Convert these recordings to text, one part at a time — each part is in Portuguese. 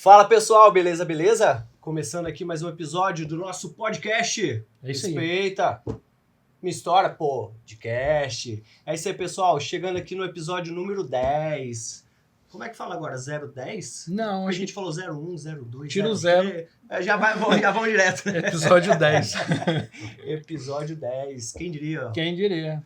Fala pessoal, beleza, beleza? Começando aqui mais um episódio do nosso podcast. É isso aí. Respeita. Minha história, podcast. É isso aí, pessoal. Chegando aqui no episódio número 10. Como é que fala agora? 010? Não, A gente falou 01, 02. Tira o zero. Já vamos direto. Episódio 10. Episódio 10. Quem diria? Quem diria?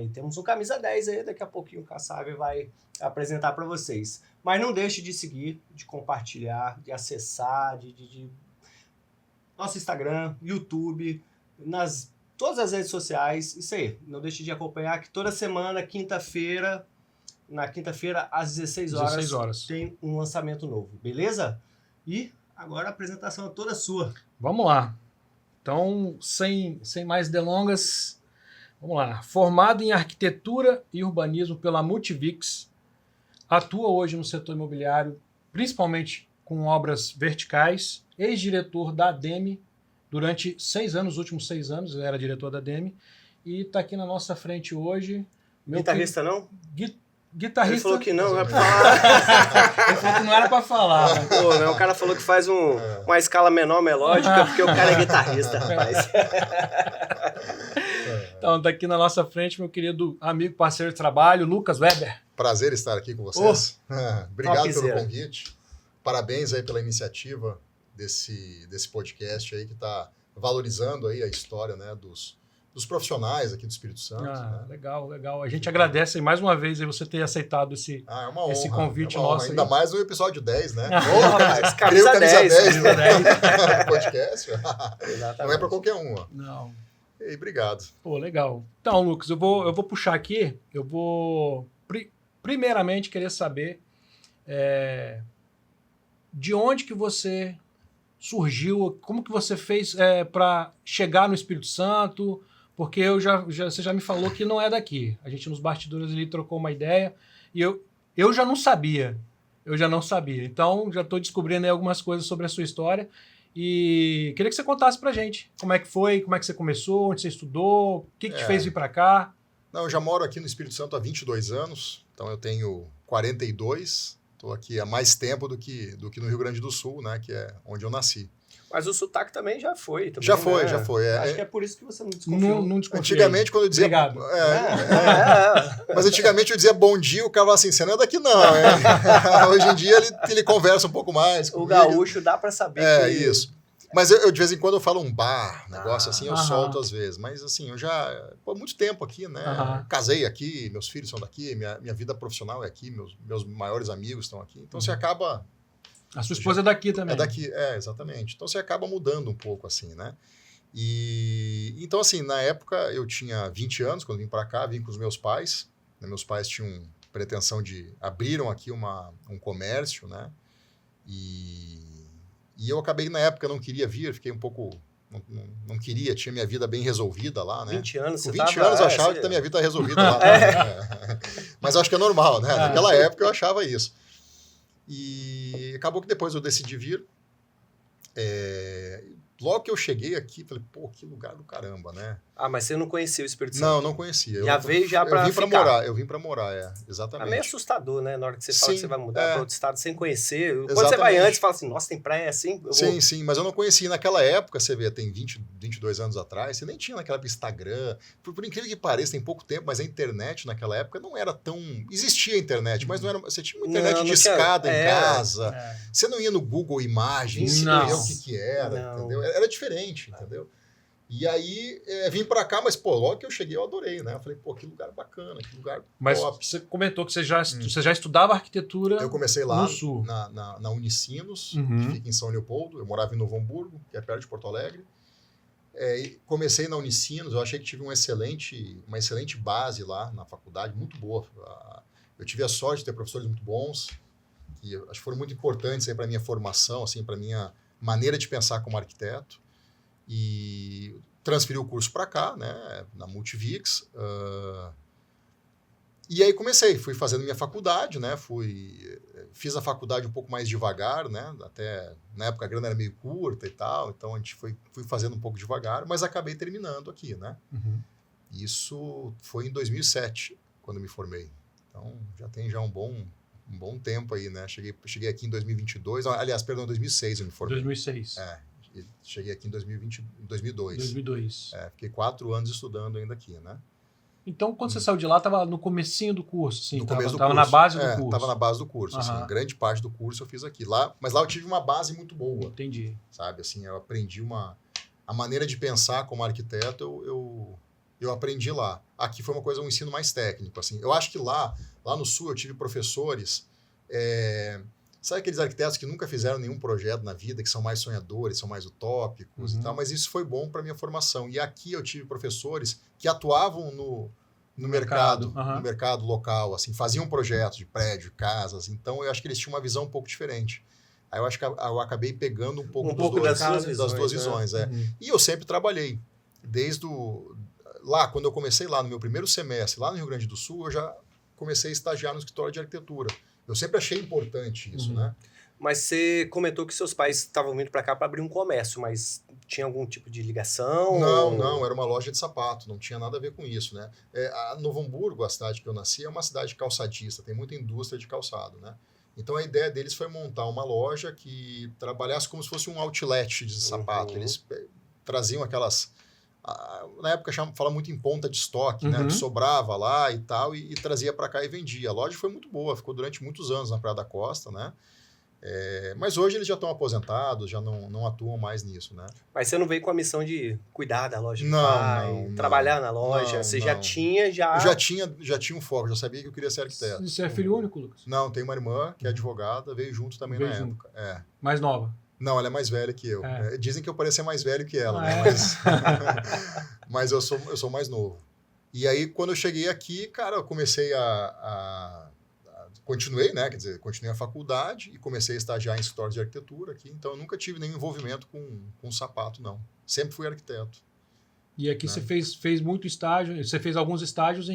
E temos um camisa 10 aí, daqui a pouquinho o Kassab vai apresentar para vocês. Mas não deixe de seguir, de compartilhar, de acessar, de nosso Instagram, YouTube, todas as redes sociais, isso aí. Não deixe de acompanhar que toda semana, na quinta-feira, às 16 horas, tem um lançamento novo, beleza? E agora a apresentação é toda sua. Vamos lá. Então, sem mais delongas, vamos lá. Formado em Arquitetura e Urbanismo pela Multivix, atua hoje no setor imobiliário, principalmente com obras verticais, ex-diretor da ADEME durante 6 anos, os últimos 6 anos, ele era diretor da ADEME, e está aqui na nossa frente hoje. Guitarrista não? Guitarrista. Ele falou que não é pra falar. Ele falou que não era pra falar. Pô, né? O cara falou que faz uma escala menor melódica, porque o cara é guitarrista, rapaz. Então, tá aqui na nossa frente, meu querido amigo, parceiro de trabalho, Lucas Weber. Prazer estar aqui com vocês. Obrigado pelo topzera. convite. Parabéns aí pela iniciativa desse podcast aí que está valorizando aí a história, né, dos profissionais aqui do Espírito Santo. Né? Legal. A gente agradece aí mais uma vez aí você ter aceitado esse convite nosso. Ainda mais no episódio 10, né? Rapaz, camisa 10. Podcast. Exatamente. Não é para qualquer um. Ó. Não. E obrigado. Pô, legal. Então, Lucas, eu vou puxar aqui, eu vou primeiramente querer saber de onde que você surgiu, como que você fez para chegar no Espírito Santo, porque você já me falou que não é daqui. A gente nos bastidores ali trocou uma ideia e eu já não sabia. Então, já estou descobrindo aí algumas coisas sobre a sua história e queria que você contasse pra gente como é que foi, como é que você começou, onde você estudou, o que te fez vir para cá. Não, eu já moro aqui no Espírito Santo há 22 anos, então eu tenho 42, estou aqui há mais tempo do que no Rio Grande do Sul, né, que é onde eu nasci. Mas o sotaque também já foi. Já foi. Acho que é por isso que você não desconfiou. Não desconfiei. Antigamente, quando eu dizia... Obrigado. Mas antigamente eu dizia bom dia, o cara falava assim, você não é daqui não. Hoje em dia ele conversa um pouco mais comigo. O gaúcho dá para saber. Isso. Mas eu, de vez em quando, eu falo um negócio assim, eu solto às vezes. Mas assim, eu já... há muito tempo aqui, né? Casei aqui, meus filhos são daqui, minha vida profissional é aqui, meus maiores amigos estão aqui. Então você acaba... A sua esposa é daqui também. É daqui, exatamente. Então você acaba mudando um pouco assim, né? E então assim, na época eu tinha 20 anos, quando vim para cá, vim com os meus pais. Né? Meus pais tinham pretensão abriram aqui um comércio, né? E eu acabei na época, não queria vir, fiquei um pouco... Não queria, tinha minha vida bem resolvida lá, né? 20 anos, com 20 anos eu achava que a minha vida estava resolvida lá. Mas acho que é normal, né? Naquela época eu achava isso. E acabou que depois eu decidi vir. Logo que eu cheguei aqui, falei, pô, que lugar do caramba, né? Mas você não conhecia o Espírito Santo? Não conhecia. Veio já para ficar? Eu vim para morar, exatamente. É meio assustador, né? Na hora que você fala que você vai mudar para outro estado sem conhecer. Exatamente. Quando você vai antes, você fala assim, nossa, tem praia assim? Sim, mas eu não conhecia. Naquela época, você vê, tem 22 anos atrás, você nem tinha naquela época Instagram. Por incrível que pareça, tem pouco tempo, mas a internet naquela época não era tão... Existia a internet, mas não era... Você tinha uma internet discada em casa. Você não ia no Google Imagens, você não ia o que era, entendeu? Era diferente, entendeu? E aí, vim pra cá, mas, pô, logo que eu cheguei, eu adorei, né? Eu falei, pô, que lugar bacana, que lugar mas top. Você comentou que você já estudava arquitetura. Eu comecei lá no Sul. Na Unicinos, que fica em São Leopoldo. Eu morava em Novo Hamburgo, que é perto de Porto Alegre. E comecei na Unicinos, eu achei que tive uma excelente base lá na faculdade, muito boa. Eu tive a sorte de ter professores muito bons, que acho que foram muito importantes para a minha formação, assim, para a minha maneira de pensar como arquiteto. E transferi o curso para cá, né, na Multivix. E aí fui fazendo minha faculdade, né, fiz a faculdade um pouco mais devagar, né, até na época a grana era meio curta e tal, então a gente fui fazendo um pouco devagar, mas acabei terminando aqui, né. Isso foi em 2007, quando me formei. Então já tem um um bom tempo aí, né? Cheguei aqui em 2022, aliás, perdão, 2006 eu me formei. 2006. Cheguei aqui em 2002. 2002. Fiquei 4 anos estudando ainda aqui, né? Então, quando você saiu de lá, estava no comecinho do curso, sim? No começo do curso. na base do curso. Estava na base do curso, assim, grande parte do curso eu fiz aqui. Mas lá eu tive uma base muito boa. Entendi. Sabe, assim, eu aprendi a maneira de pensar como arquiteto, eu aprendi lá. Aqui foi um ensino mais técnico, assim. Eu acho que lá no Sul eu tive professores, sabe aqueles arquitetos que nunca fizeram nenhum projeto na vida, que são mais sonhadores, são mais utópicos e tal, mas isso foi bom para minha formação. E aqui eu tive professores que atuavam no mercado local, assim, faziam projetos de prédio, casas, então eu acho que eles tinham uma visão um pouco diferente. Aí eu acho que eu acabei pegando um pouco das duas visões. E eu sempre trabalhei. Lá, quando eu comecei lá no meu primeiro semestre, lá no Rio Grande do Sul, eu já comecei a estagiar no escritório de arquitetura. Eu sempre achei importante isso, né? Mas você comentou que seus pais estavam vindo para cá para abrir um comércio, mas tinha algum tipo de ligação? Não, era uma loja de sapato, não tinha nada a ver com isso, né? A Novo Hamburgo, a cidade que eu nasci, é uma cidade calçadista, tem muita indústria de calçado, né? Então a ideia deles foi montar uma loja que trabalhasse como se fosse um outlet de sapato. Eles traziam aquelas... Na época fala muito em ponta de estoque, né? Que sobrava lá e tal, e trazia para cá e vendia. A loja foi muito boa, ficou durante muitos anos na Praia da Costa, né? Mas hoje eles já estão aposentados, já não atuam mais nisso, né? Mas você não veio com a missão de cuidar da loja do Não, pai, trabalhar na loja? Você já tinha... Eu já tinha um foco, já sabia que eu queria ser arquiteto. Você é filho único, Lucas? Não, tem uma irmã que é advogada, veio junto também na época. Mais nova? Não, ela é mais velha que eu. Dizem que eu parecia mais velho que ela, né? Mas eu sou mais novo. E aí, quando eu cheguei aqui, cara, eu comecei continuei, né? Quer dizer, continuei a faculdade e comecei a estagiar em escritório de arquitetura aqui. Então, eu nunca tive nenhum envolvimento com sapato, não. Sempre fui arquiteto. E aqui você fez muito estágio, você fez alguns estágios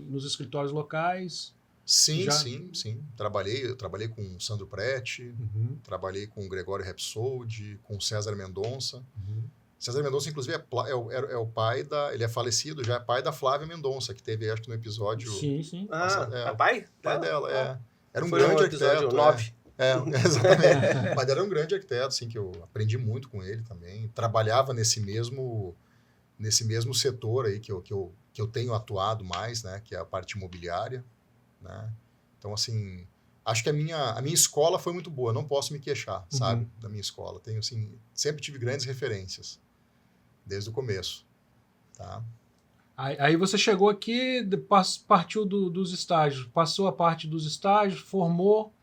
nos escritórios locais? Sim. Eu trabalhei com o Sandro Prete, trabalhei com o Gregório Repsoldi, com o César Mendonça. César Mendonça, inclusive, é o pai ele é falecido, já é pai da Flávia Mendonça, que teve, acho que no episódio... Sim. Pai? Pai dela, Era um foi grande no episódio arquiteto. 9. Exatamente. Mas era um grande arquiteto, assim, que eu aprendi muito com ele também. Trabalhava nesse mesmo setor aí que eu tenho atuado mais, né? Que é a parte imobiliária, né? Então, assim, acho que a minha escola foi muito boa. Não posso me queixar, sabe? Da minha escola. Tenho, assim, sempre tive grandes referências. Desde o começo, tá? Aí você chegou aqui, partiu dos estágios, passou a parte dos estágios, formou,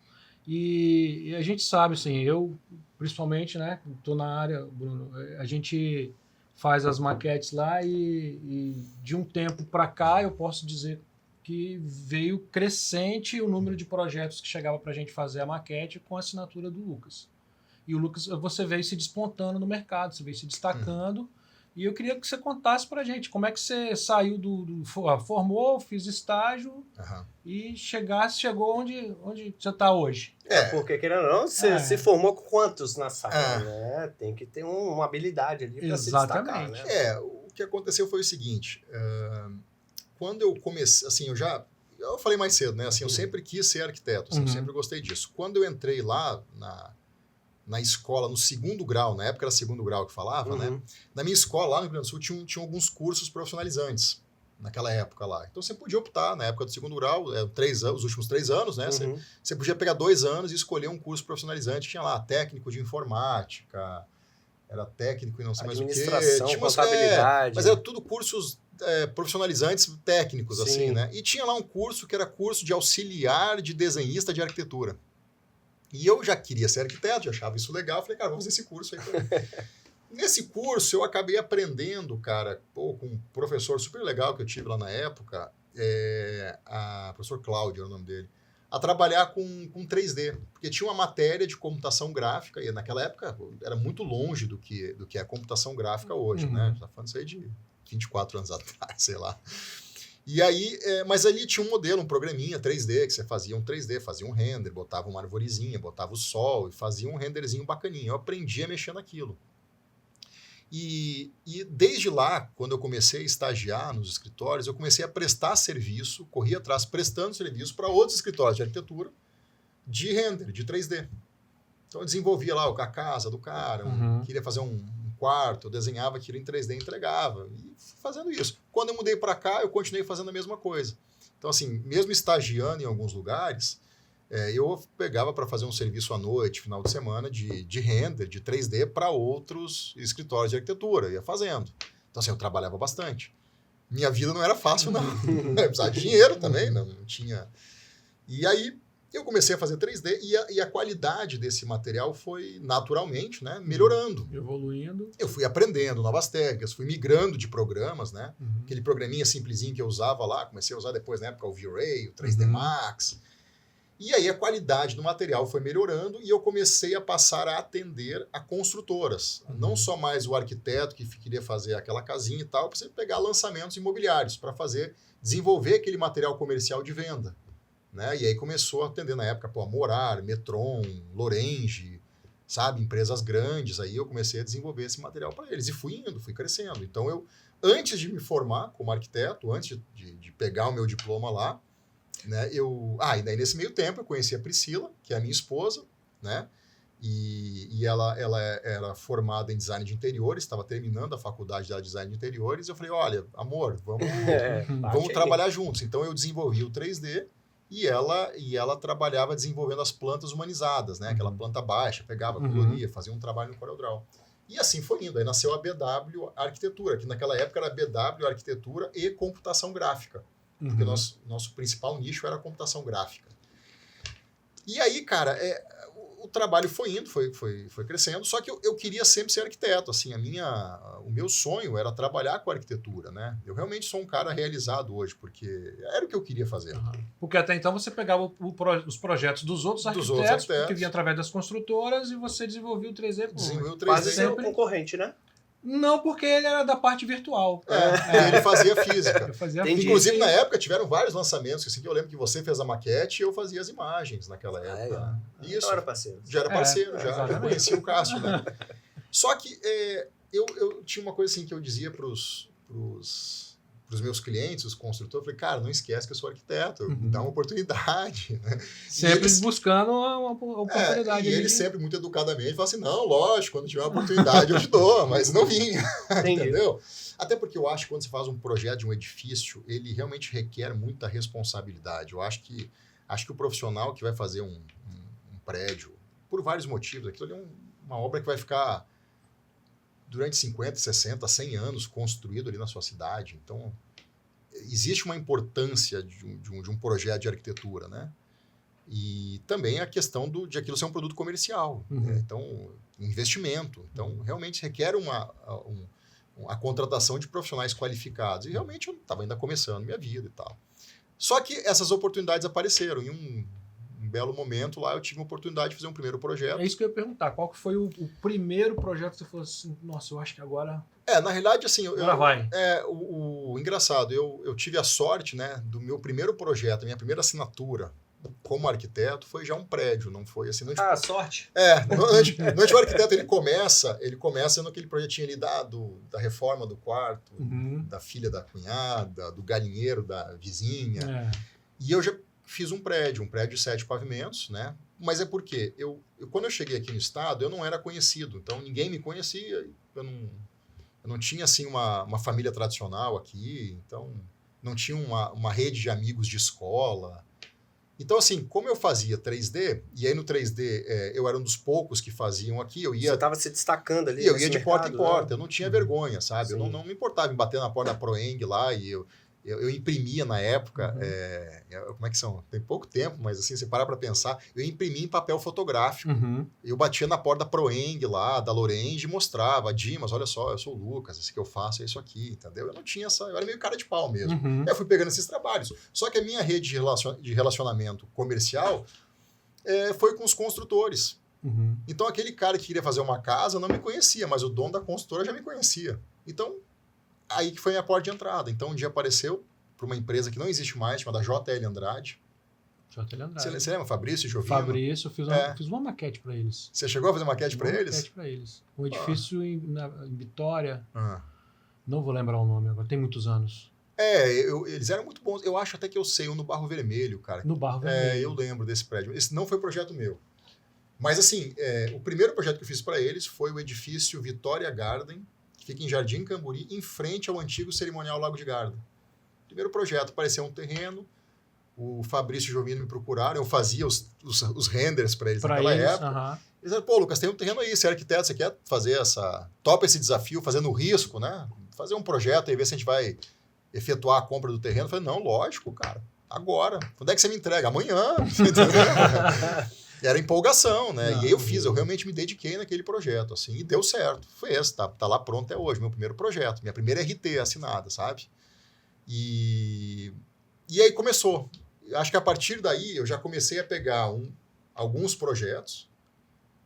e a gente sabe, assim, eu, principalmente, né, estou na área, Bruno, a gente faz as maquetes lá e de um tempo para cá eu posso dizer que veio crescente o número de projetos que chegava para a gente fazer a maquete com a assinatura do Lucas. E o Lucas, você veio se despontando no mercado, você veio se destacando. E eu queria que você contasse pra gente como é que você saiu formou, fiz estágio e chegou onde você está hoje. Porque, querendo ou não, você se formou com quantos na sala, né? Tem que ter uma habilidade ali para se destacar, né? O que aconteceu foi o seguinte, quando eu comecei, assim, eu falei mais cedo, né? Assim, eu sempre quis ser arquiteto, assim, eu sempre gostei disso. Quando eu entrei lá na escola, no segundo grau, na época era segundo grau que falava, né? Na minha escola, lá no Rio Grande do Sul, tinha alguns cursos profissionalizantes, naquela época lá. Então, você podia optar, na época do segundo grau, os últimos 3 anos, né? Você podia pegar 2 anos e escolher um curso profissionalizante. Tinha lá técnico de informática, era técnico e não sei mais o quê. Administração, contabilidade. Mas era tudo cursos profissionalizantes técnicos, assim, né? E tinha lá um curso que era curso de auxiliar de desenhista de arquitetura. E eu já queria ser arquiteto, já achava isso legal. Falei, cara, vamos fazer esse curso aí. Nesse curso, eu acabei aprendendo, cara, com um professor super legal que eu tive lá na época, professor Cláudio era o nome dele, a trabalhar com 3D. Porque tinha uma matéria de computação gráfica, e naquela época era muito longe do que é a computação gráfica hoje, né? Tá falando isso aí de 24 anos atrás, sei lá. E aí, mas ali tinha um modelo, um programinha 3D, que você fazia um 3D, fazia um render, botava uma arvorezinha, botava o sol e fazia um renderzinho bacaninho. Eu aprendi a mexer naquilo. E desde lá, quando eu comecei a estagiar nos escritórios, eu comecei a prestar serviço, corri atrás prestando serviço para outros escritórios de arquitetura, de render, de 3D. Então eu desenvolvia lá a casa do cara, queria fazer um quarto, eu desenhava aquilo em 3D e entregava. E fui fazendo isso. Quando eu mudei para cá, eu continuei fazendo a mesma coisa. Então, assim, mesmo estagiando em alguns lugares, eu pegava para fazer um serviço à noite, final de semana, de render, de 3D para outros escritórios de arquitetura. Ia fazendo. Então, assim, eu trabalhava bastante. Minha vida não era fácil, não. Eu precisava de dinheiro também, não tinha... E aí, eu comecei a fazer 3D e a qualidade desse material foi, naturalmente, né, melhorando. Evoluindo. Eu fui aprendendo novas técnicas, fui migrando de programas, né? Aquele programinha simplesinho que eu usava lá, comecei a usar depois, na época, o V-Ray, o 3D Max. E aí a qualidade do material foi melhorando e eu comecei a passar a atender a construtoras. Não só mais o arquiteto que queria fazer aquela casinha e tal, para você pegar lançamentos imobiliários, para desenvolver aquele material comercial de venda. Né? E aí começou a atender na época, a Morar, Metron, Lorange, sabe? Empresas grandes. Aí eu comecei a desenvolver esse material para eles. E fui indo, fui crescendo. Então eu, antes de me formar como arquiteto, antes de pegar o meu diploma lá, né, e daí nesse meio tempo eu conheci a Priscila, que é a minha esposa, né? E ela era formada em design de interiores, estava terminando a faculdade de design de interiores. E eu falei, olha, amor, vamos trabalhar juntos. Então eu desenvolvi o 3D e ela trabalhava desenvolvendo as plantas humanizadas, né? Aquela planta baixa, pegava, coloria, fazia um trabalho no CorelDRAW. E assim foi indo. Aí nasceu a BW Arquitetura, que naquela época era BW Arquitetura e Computação Gráfica. Porque nosso principal nicho era a computação gráfica. E aí, cara, o trabalho foi indo, foi crescendo, só que eu queria sempre ser arquiteto. Assim, o meu sonho era trabalhar com arquitetura, né? Eu realmente sou um cara realizado hoje, porque era o que eu queria fazer. Porque até então você pegava os projetos dos outros arquitetos, que vinham através das construtoras, e você desenvolvia o 3D. Desenvolveu o 3D. Quase sempre concorrente, né? Não, porque ele era da parte virtual. Ele fazia física. Eu fazia física. Inclusive, na época, tiveram vários lançamentos, assim, que eu lembro que você fez a maquete e eu fazia as imagens naquela época. Isso. Já era parceiro. Já era parceiro, já conhecia o Cássio, né? Só que eu tinha uma coisa assim que eu dizia pros meus clientes, os construtores, eu falei, cara, não esquece que eu sou arquiteto, dá uma oportunidade. Né? Sempre buscando uma oportunidade. E ele sempre, muito educadamente, fala assim, não, lógico, quando tiver uma oportunidade eu te dou, mas não vinha. Entendeu? Até porque eu acho que quando você faz um projeto de um edifício, ele realmente requer muita responsabilidade. Eu acho que o profissional que vai fazer um prédio, por vários motivos, aquilo ali é uma obra que vai ficar durante 50, 60, 100 anos construído ali na sua cidade. Então, existe uma importância de um projeto de arquitetura, né? E também a questão de aquilo ser um produto comercial. Né? Então, investimento. Então, realmente requer a contratação de profissionais qualificados. E realmente eu estava ainda começando minha vida e tal. Só que essas oportunidades apareceram. Em um belo momento lá, eu tive a oportunidade de fazer um primeiro projeto. É isso que eu ia perguntar. Qual que foi o primeiro projeto que você falou assim, nossa, eu acho que agora... Na realidade, assim... Agora vai. O engraçado, eu tive a sorte, né, do meu primeiro projeto, a minha primeira assinatura como arquiteto, foi já um prédio, não foi assim... Sorte. Normalmente o arquiteto, ele começa naquele projetinho ali da reforma do quarto, da filha da cunhada, do galinheiro da vizinha. E eu já fiz um prédio de 7 pavimentos, né? Mas é porque quando eu cheguei aqui no estado, eu não era conhecido, então ninguém me conhecia, eu não tinha assim uma família tradicional aqui, então não tinha uma rede de amigos de escola. Então, assim, como eu fazia 3D, e aí no 3D eu era um dos poucos que faziam aqui, eu ia... Você estava se destacando ali. E eu ia de porta em porta, eu não tinha vergonha, sabe? Sim. Eu não me importava em bater na porta da Proeng lá, e eu imprimia na época, como é que são? Tem pouco tempo, mas assim, você para pensar, eu imprimia em papel fotográfico. Eu batia na porta da Proeng lá, da Lorange, e mostrava, Dimas, olha só, eu sou o Lucas, esse que eu faço é isso aqui, entendeu? Eu não tinha eu era meio cara de pau mesmo. Eu fui pegando esses trabalhos. Só que a minha rede de relacionamento comercial foi com os construtores. Então, aquele cara que queria fazer uma casa não me conhecia, mas o dono da construtora já me conhecia. Então, aí que foi a minha porta de entrada. Então, um dia apareceu para uma empresa que não existe mais, chamada JL Andrade. JL Andrade. Você lembra? Fabrício e Jovino? Fabrício, fiz uma maquete para eles. Você chegou a fazer maquete para eles? Maquete para eles. Um edifício em Vitória. Não vou lembrar o nome agora, tem muitos anos. Eles eram muito bons. Eu acho até que eu sei, um no Barro Vermelho, cara. No Barro Vermelho. Eu lembro desse prédio. Esse não foi projeto meu. Mas, assim, o primeiro projeto que eu fiz para eles foi o edifício Vitória Garden, que fica em Jardim Camburi, em frente ao antigo cerimonial Lago de Garda. Primeiro projeto, apareceu um terreno, o Fabrício e o Jovino me procuraram, eu fazia os renders para eles naquela época. Eles disseram, pô, Lucas, tem um terreno aí, você é arquiteto, você quer fazer topa esse desafio, fazendo risco, né? Fazer um projeto e ver se a gente vai efetuar a compra do terreno. Eu falei, não, lógico, cara, agora. Quando é que você me entrega? Amanhã. Era empolgação, né? E aí eu realmente me dediquei naquele projeto, assim, e deu certo. Foi esse, tá lá pronto até hoje, meu primeiro projeto, minha primeira RT assinada, sabe? E aí começou. Acho que a partir daí eu já comecei a pegar alguns projetos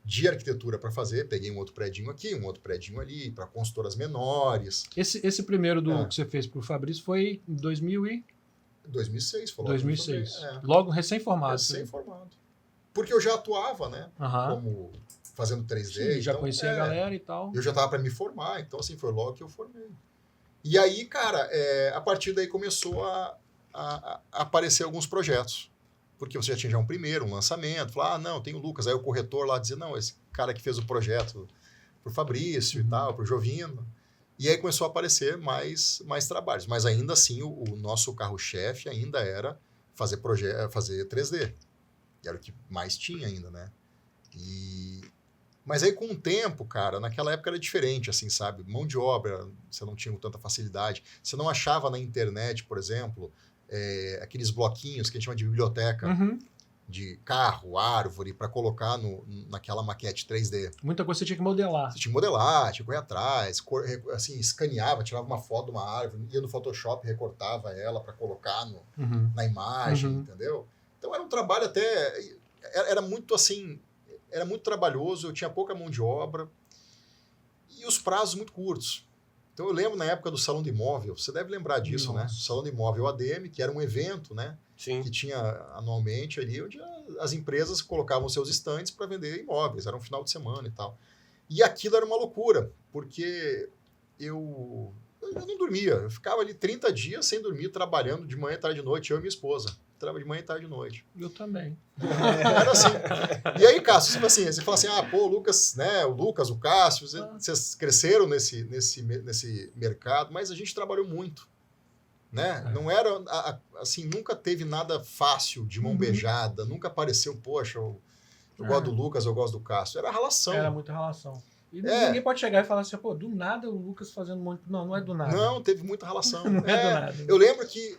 de arquitetura para fazer. Peguei um outro predinho aqui, um outro predinho ali, para consultoras menores. Esse primeiro que você fez para o Fabrício foi em 2006. Foi 2006. Logo recém-formado. Recém-formado. Porque eu já atuava, né? Como fazendo 3D. Sim, já conhecia a galera e tal. Eu já estava para me formar, então assim, foi logo que eu formei. E aí, cara, a partir daí começou a aparecer alguns projetos. Porque você já tinha um primeiro, um lançamento. Falar, não, tem o Lucas. Aí o corretor lá dizia, não, esse cara que fez o projeto pro Fabrício e tal, pro Jovino. E aí começou a aparecer mais trabalhos. Mas ainda assim, o nosso carro-chefe ainda era fazer 3D. E era o que mais tinha ainda, né? Mas aí com o tempo, cara, naquela época era diferente, assim, sabe? Mão de obra, você não tinha tanta facilidade. Você não achava na internet, por exemplo, aqueles bloquinhos que a gente chama de biblioteca, de carro, árvore, para colocar naquela maquete 3D. Muita coisa você tinha que modelar. Você tinha que modelar, tinha que correr atrás, assim, escaneava, tirava uma foto de uma árvore, ia no Photoshop, recortava ela para colocar na imagem, entendeu? Então era um trabalho até... Era muito assim... Era muito trabalhoso, eu tinha pouca mão de obra e os prazos muito curtos. Então eu lembro na época do Salão do Imóvel, você deve lembrar disso, né? O Salão do Imóvel ADM, que era um evento, né? Sim. Que tinha anualmente ali, onde as empresas colocavam seus estandes para vender imóveis, era um final de semana e tal. E aquilo era uma loucura, porque eu não dormia, eu ficava ali 30 dias sem dormir, trabalhando de manhã, tarde e noite, eu e minha esposa. De manhã, tarde e noite. Eu também. Era assim. E aí, Cássio, tipo assim, você fala assim, o Lucas, né? O Lucas, o Cássio, vocês cresceram nesse mercado, mas a gente trabalhou muito, né? Não era, assim, nunca teve nada fácil, de mão beijada, nunca apareceu, poxa, eu gosto do Lucas, eu gosto do Cássio. Era relação. Era muita relação. E ninguém pode chegar e falar assim, pô, do nada o Lucas fazendo um monte... Não é do nada. Não, teve muita relação. Não é do nada. Eu lembro que,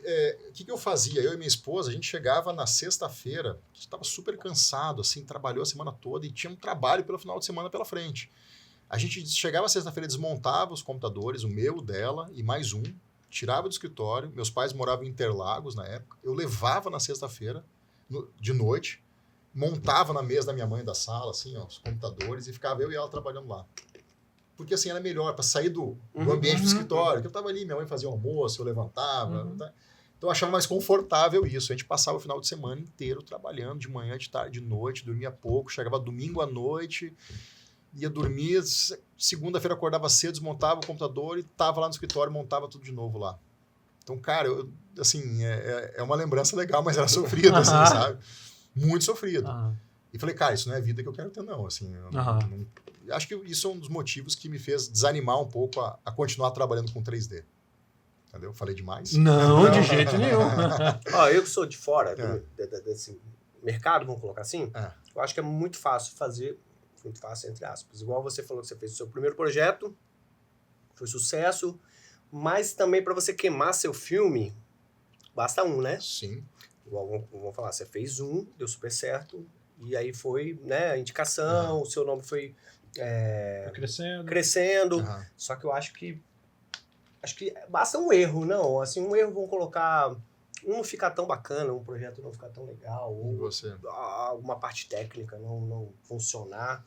o que eu fazia? Eu e minha esposa, a gente chegava na sexta-feira, a gente estava super cansado, assim, trabalhou a semana toda e tinha um trabalho pelo final de semana pela frente. A gente chegava sexta-feira, desmontava os computadores, o meu, dela e mais um, tirava do escritório, meus pais moravam em Interlagos na época, eu levava na sexta-feira, de noite, montava na mesa da minha mãe da sala, assim, ó, os computadores, e ficava eu e ela trabalhando lá. Porque, assim, era melhor para sair do ambiente do escritório, que eu estava ali, minha mãe fazia o almoço, eu levantava. Tá? Então, eu achava mais confortável isso. A gente passava o final de semana inteiro trabalhando, de manhã, de tarde, de noite, dormia pouco, chegava domingo à noite, ia dormir, segunda-feira acordava cedo, desmontava o computador e estava lá no escritório, montava tudo de novo lá. Então, cara, assim, é uma lembrança legal, mas era sofrido, assim, sabe? Muito sofrido. E falei, cara, isso não é a vida que eu quero ter, não. Assim, acho que isso é um dos motivos que me fez desanimar um pouco a continuar trabalhando com 3D. Entendeu? Falei demais? Não, de jeito nenhum. Eu que sou de fora desse mercado, vamos colocar assim, eu acho que é muito fácil fazer, muito fácil entre aspas. Igual você falou que você fez o seu primeiro projeto, foi sucesso, mas também para você queimar seu filme, basta um, né? Sim. Igual, vamos falar, você fez um, deu super certo, e aí foi, né, a indicação, o seu nome foi crescendo. Só que eu acho que basta um erro, não, assim, um erro, vamos colocar, um não ficar tão bacana, um projeto não ficar tão legal, ou alguma parte técnica não funcionar.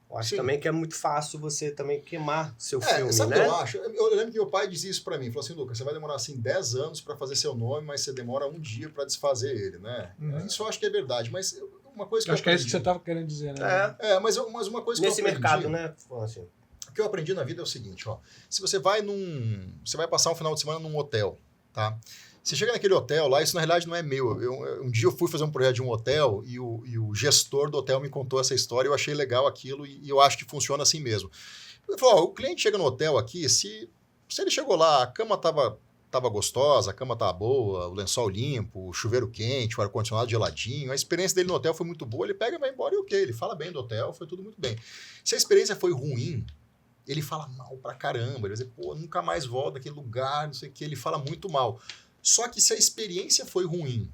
Eu acho também que é muito fácil você também queimar seu filme, sabe né? O que eu acho? Eu lembro que meu pai dizia isso pra mim. Falou assim, Lucas, você vai demorar assim 10 anos pra fazer seu nome, mas você demora um dia pra desfazer ele, né? Isso eu acho que é verdade, mas uma coisa que eu acho que é isso que você tava querendo dizer, né? Mas uma coisa nesse que eu aprendi... mercado, né? O que eu aprendi na vida é o seguinte, ó. Se você vai passar um final de semana num hotel, tá? Você chega naquele hotel lá, isso na realidade não é meu. Um dia eu fui fazer um projeto de um hotel e o gestor do hotel me contou essa história, eu achei legal aquilo e eu acho que funciona assim mesmo. Ele falou, o cliente chega no hotel aqui, se ele chegou lá, a cama tava gostosa, a cama tava boa, o lençol limpo, o chuveiro quente, o ar-condicionado geladinho, a experiência dele no hotel foi muito boa, ele pega e vai embora e ok, ele fala bem do hotel, foi tudo muito bem. Se a experiência foi ruim, ele fala mal pra caramba, ele vai dizer, pô, nunca mais volto naquele lugar, não sei o que, ele fala muito mal. Só que se a experiência foi ruim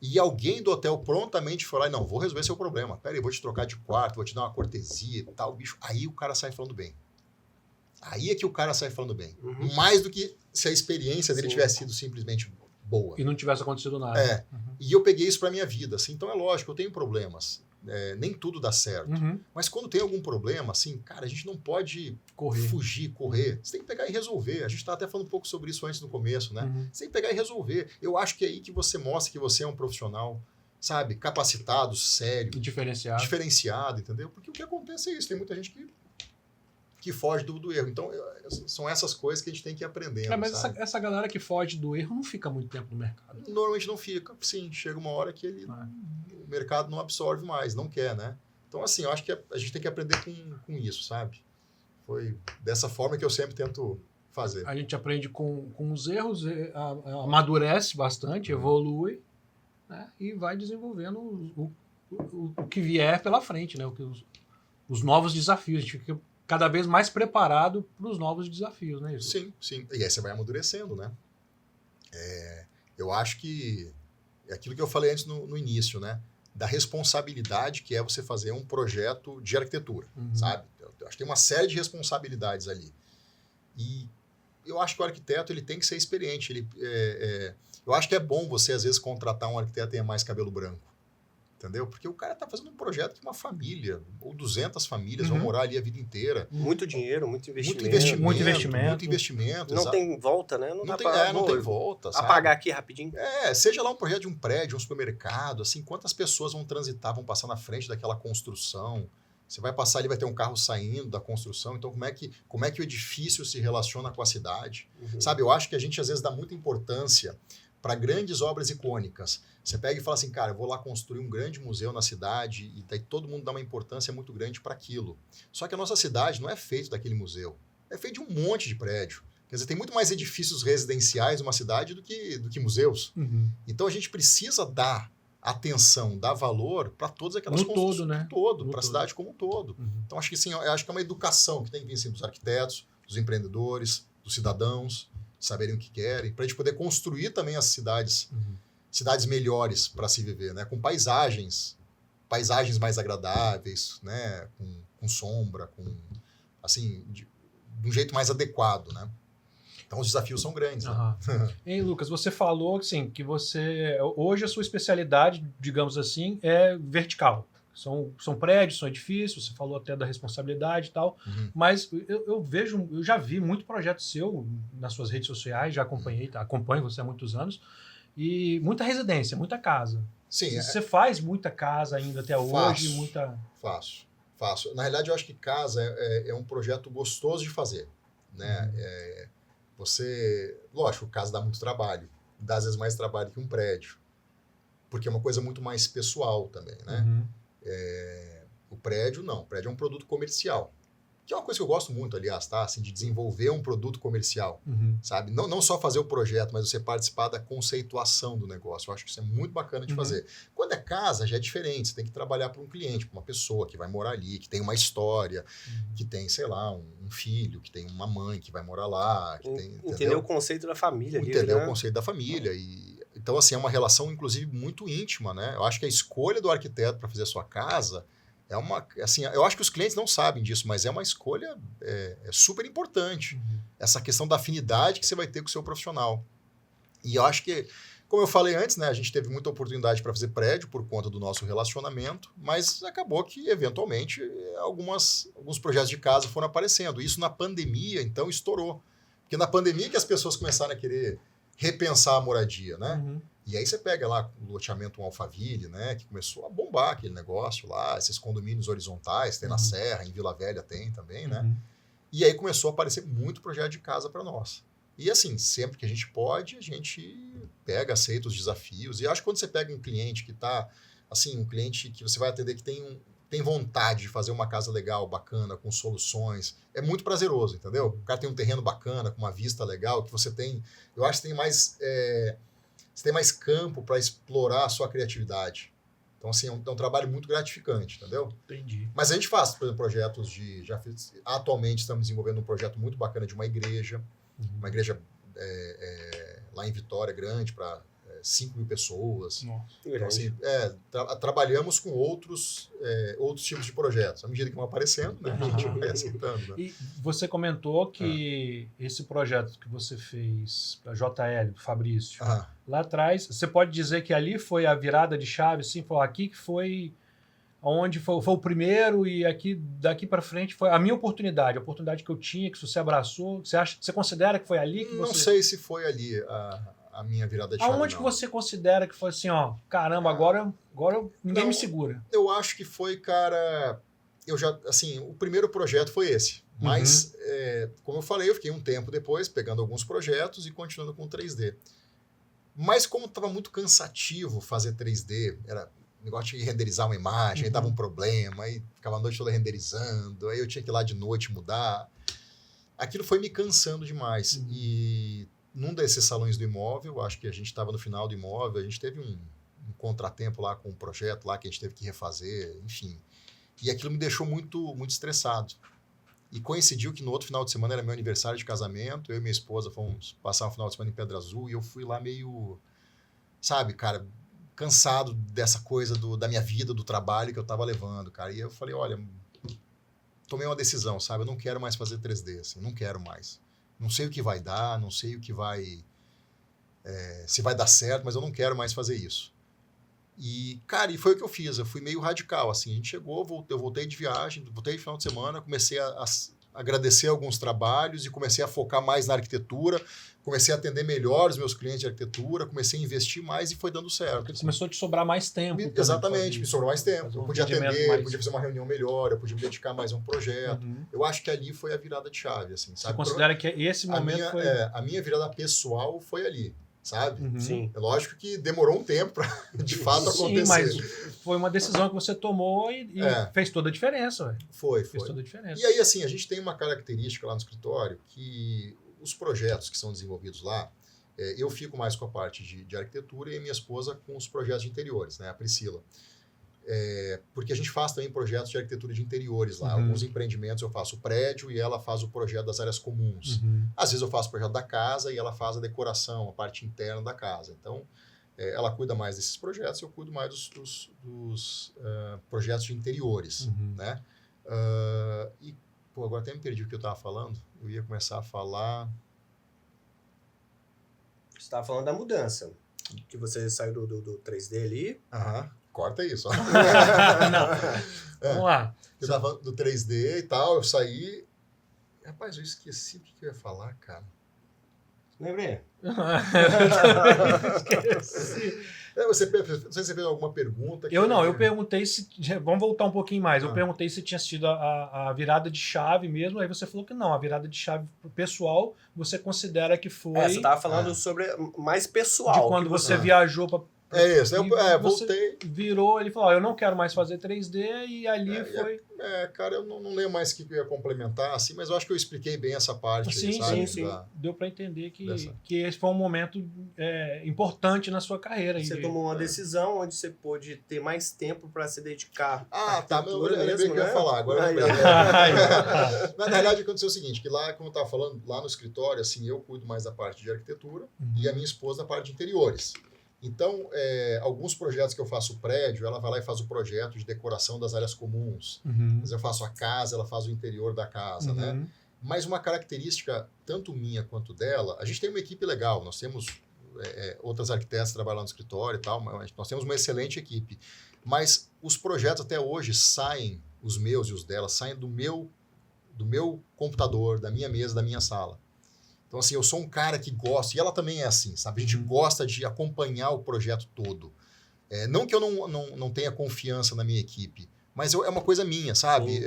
e alguém do hotel prontamente foi lá e não, vou resolver seu problema, peraí, vou te trocar de quarto, vou te dar uma cortesia e tal, bicho, aí o cara sai falando bem. Aí é que o cara sai falando bem. Mais do que se a experiência dele tivesse sido simplesmente boa. E não tivesse acontecido nada. É. E eu peguei isso pra minha vida, assim, então é lógico, eu tenho problemas. Nem tudo dá certo. Mas quando tem algum problema, assim, cara, a gente não pode fugir, correr. Você tem que pegar e resolver. A gente estava até falando um pouco sobre isso antes no começo, né? Você tem que pegar e resolver. Eu acho que é aí que você mostra que você é um profissional, sabe, capacitado, sério. Diferenciado, entendeu? Porque o que acontece é isso. Tem muita gente que foge do erro. Então, são essas coisas que a gente tem que ir aprendendo. Mas essa galera que foge do erro não fica muito tempo no mercado. Normalmente não fica. Sim, chega uma hora que o mercado não absorve mais, não quer, né? Então, assim, eu acho que a gente tem que aprender com isso, sabe? Foi dessa forma que eu sempre tento fazer. A gente aprende com os erros, amadurece bastante, evolui, né? E vai desenvolvendo o que vier pela frente, né? Os novos desafios. A gente fica cada vez mais preparado para os novos desafios, né? Sim, sim. E aí você vai amadurecendo, né? Eu acho que é aquilo que eu falei antes no início, né? Da responsabilidade que é você fazer um projeto de arquitetura, sabe? Eu acho que tem uma série de responsabilidades ali. E eu acho que o arquiteto ele tem que ser experiente. Eu acho que é bom você, às vezes, contratar um arquiteto que tenha mais cabelo branco. Entendeu? Porque o cara está fazendo um projeto que uma família, ou 200 famílias vão morar ali a vida inteira. Muito dinheiro, muito investimento. Muito investimento. Não tem volta, né? Não tem volta, sabe? Apagar aqui rapidinho. Seja lá um projeto de um prédio, um supermercado, assim, quantas pessoas vão transitar, vão passar na frente daquela construção. Você vai passar ali, vai ter um carro saindo da construção. Então, como é que o edifício se relaciona com a cidade? Sabe, eu acho que a gente, às vezes, dá muita importância para grandes obras icônicas. Você pega e fala assim, cara, eu vou lá construir um grande museu na cidade e daí todo mundo dá uma importância muito grande para aquilo. Só que a nossa cidade não é feita daquele museu. É feita de um monte de prédio. Quer dizer, tem muito mais edifícios residenciais numa cidade do que museus. Então, a gente precisa dar atenção, dar valor para todas aquelas construções. Né? Para a cidade como um todo. Então, acho que sim, eu acho que é uma educação que tem que vir assim, dos arquitetos, dos empreendedores, dos cidadãos, saberem o que querem, para a gente poder construir também as cidades melhores para se viver, né? Com paisagens mais agradáveis, né? Com sombra, assim, de um jeito mais adequado, né? Então os desafios são grandes. Né? Hein, Lucas, você falou assim, que hoje a sua especialidade, digamos assim, é vertical. São prédios, são edifícios, você falou até da responsabilidade e tal, mas eu já vi muito projeto seu nas suas redes sociais, já acompanho você há muitos anos, e muita residência, muita casa. Sim. Você faz muita casa ainda até hoje? Faço. Na realidade, eu acho que casa é um projeto gostoso de fazer, né? Lógico, casa dá muito trabalho, dá às vezes mais trabalho que um prédio, porque é uma coisa muito mais pessoal também, né? O prédio, não. O prédio é um produto comercial. Que é uma coisa que eu gosto muito, aliás, tá? Assim, de desenvolver um produto comercial, sabe? Não só fazer o projeto, mas você participar da conceituação do negócio. Eu acho que isso é muito bacana de fazer. Quando é casa, já é diferente. Você tem que trabalhar para um cliente, para uma pessoa que vai morar ali, que tem uma história, que tem, sei lá, um filho, que tem uma mãe que vai morar lá. Entender o conceito da família. Entender o conceito da família. Então, assim, é uma relação, inclusive, muito íntima, né? Eu acho que a escolha do arquiteto para fazer a sua casa assim, eu acho que os clientes não sabem disso, mas é uma escolha super importante. Essa questão da afinidade que você vai ter com o seu profissional. E eu acho que, como eu falei antes, né, a gente teve muita oportunidade para fazer prédio por conta do nosso relacionamento, mas acabou que, eventualmente, alguns projetos de casa foram aparecendo. Isso na pandemia, então, estourou. Porque na pandemia que as pessoas começaram a querer repensar a moradia, né? E aí você pega lá o loteamento Alphaville, né? Que começou a bombar aquele negócio lá, esses condomínios horizontais, tem na Serra, em Vila Velha tem também, né? E aí começou a aparecer muito projeto de casa para nós. E assim, sempre que a gente pode, a gente pega, aceita os desafios. E acho que quando você pega um cliente que está, assim, um cliente que você vai atender que tem vontade de fazer uma casa legal, bacana, com soluções, é muito prazeroso, entendeu? O cara tem um terreno bacana, com uma vista legal, que você tem... Eu acho que você tem mais campo para explorar a sua criatividade. Então, assim, é um trabalho muito gratificante, entendeu? Entendi. Mas a gente faz, por exemplo, projetos atualmente estamos desenvolvendo um projeto muito bacana de uma igreja lá em Vitória, grande, para 5 mil pessoas. Nossa. Então, assim, trabalhamos com outros tipos de projetos. À medida que vão aparecendo, né, a gente vai aceitando. Né? E você comentou que esse projeto que você fez para JL, do Fabrício, lá atrás, você pode dizer que ali foi a virada de chave, assim, foi aqui que foi onde foi o primeiro e daqui para frente foi a minha oportunidade, a oportunidade que eu tinha, que você abraçou. Você considera que foi ali que você... Não sei se foi ali a minha virada de chave. Aonde que você considera que foi assim, ó, caramba, agora ninguém me segura? Eu acho que foi, cara, o primeiro projeto foi esse. Mas, como eu falei, eu fiquei um tempo depois pegando alguns projetos e continuando com 3D. Mas como estava muito cansativo fazer 3D, era negócio de renderizar uma imagem, aí dava um problema, aí ficava a noite toda renderizando, aí eu tinha que ir lá de noite mudar. Aquilo foi me cansando demais. E num desses salões do imóvel, acho que a gente estava no final do imóvel, a gente teve um contratempo lá com um projeto lá que a gente teve que refazer, enfim. E aquilo me deixou muito, muito estressado. E coincidiu que no outro final de semana era meu aniversário de casamento, eu e minha esposa fomos passar um final de semana em Pedra Azul, e eu fui lá meio, sabe, cara, cansado dessa coisa da minha vida, do trabalho que eu tava levando, cara. E eu falei, olha, tomei uma decisão, sabe? Eu não quero mais fazer 3D, assim, não quero mais. Não sei o que vai dar, não sei o que se vai dar certo, mas eu não quero mais fazer isso. E, cara, e foi o que eu fiz. Eu fui meio radical, assim. A gente chegou, eu voltei de viagem, voltei de final de semana, comecei a agradecer alguns trabalhos e comecei a focar mais na arquitetura, comecei a atender melhor os meus clientes de arquitetura, comecei a investir mais e foi dando certo. Porque começou a te sobrar mais tempo. Exatamente, me sobrou mais tempo. Eu podia atender, eu podia fazer uma reunião melhor, eu podia me dedicar mais a um projeto. Eu acho que ali foi a virada de chave, assim, sabe? Você considera que esse momento foi... A minha virada pessoal foi ali, sabe? Sim. É lógico que demorou um tempo para, de fato, acontecer. Sim, mas foi uma decisão que você tomou e fez toda a diferença, velho. Fez toda a diferença. E aí, assim, a gente tem uma característica lá no escritório que os projetos que são desenvolvidos lá, eu fico mais com a parte de arquitetura e a minha esposa com os projetos de interiores, né? A Priscila. Porque a gente faz também projetos de arquitetura de interiores lá. Alguns empreendimentos eu faço o prédio e ela faz o projeto das áreas comuns. Às vezes eu faço o projeto da casa e ela faz a decoração, a parte interna da casa. Então, ela cuida mais desses projetos e eu cuido mais dos projetos de interiores, né? Agora até me perdi o que eu estava falando. Eu ia começar a falar... Você estava falando da mudança. Que você saiu do 3D ali. Corta isso. Vamos lá. Eu estava falando do 3D e tal, eu saí... Rapaz, eu esqueci o que eu ia falar, cara. Lembrei. Esqueci. Não sei se você fez alguma pergunta. Eu perguntei se... Vamos voltar um pouquinho mais. Eu perguntei se tinha sido a virada de chave mesmo, aí você falou que não. A virada de chave pessoal, você considera que foi... Você estava falando sobre mais pessoal. De quando você viajou para... isso, eu voltei. Virou, ele falou, eu não quero mais fazer 3D, e ali foi... Cara, eu não lembro mais o que eu ia complementar, assim, mas eu acho que eu expliquei bem essa parte. Sim. Deu para entender que esse foi um momento importante na sua carreira. Você tomou uma decisão onde você pôde ter mais tempo para se dedicar. Eu lembrei o que eu ia falar. Agora na realidade, aconteceu o seguinte, que lá, como eu estava falando, lá no escritório, assim, eu cuido mais da parte de arquitetura e a minha esposa da parte de interiores. Então, alguns projetos que eu faço prédio, ela vai lá e faz o projeto de decoração das áreas comuns. Mas eu faço a casa, ela faz o interior da casa, né? Mas uma característica, tanto minha quanto dela, a gente tem uma equipe legal, nós temos outras arquitetas trabalhando no escritório e tal, mas nós temos uma excelente equipe. Mas os projetos até hoje saem, os meus e os dela, saem do meu computador, da minha mesa, da minha sala. Então, assim, eu sou um cara que gosta, e ela também é assim, sabe? A gente gosta de acompanhar o projeto todo. Não que eu não tenha confiança na minha equipe, mas é uma coisa minha, sabe?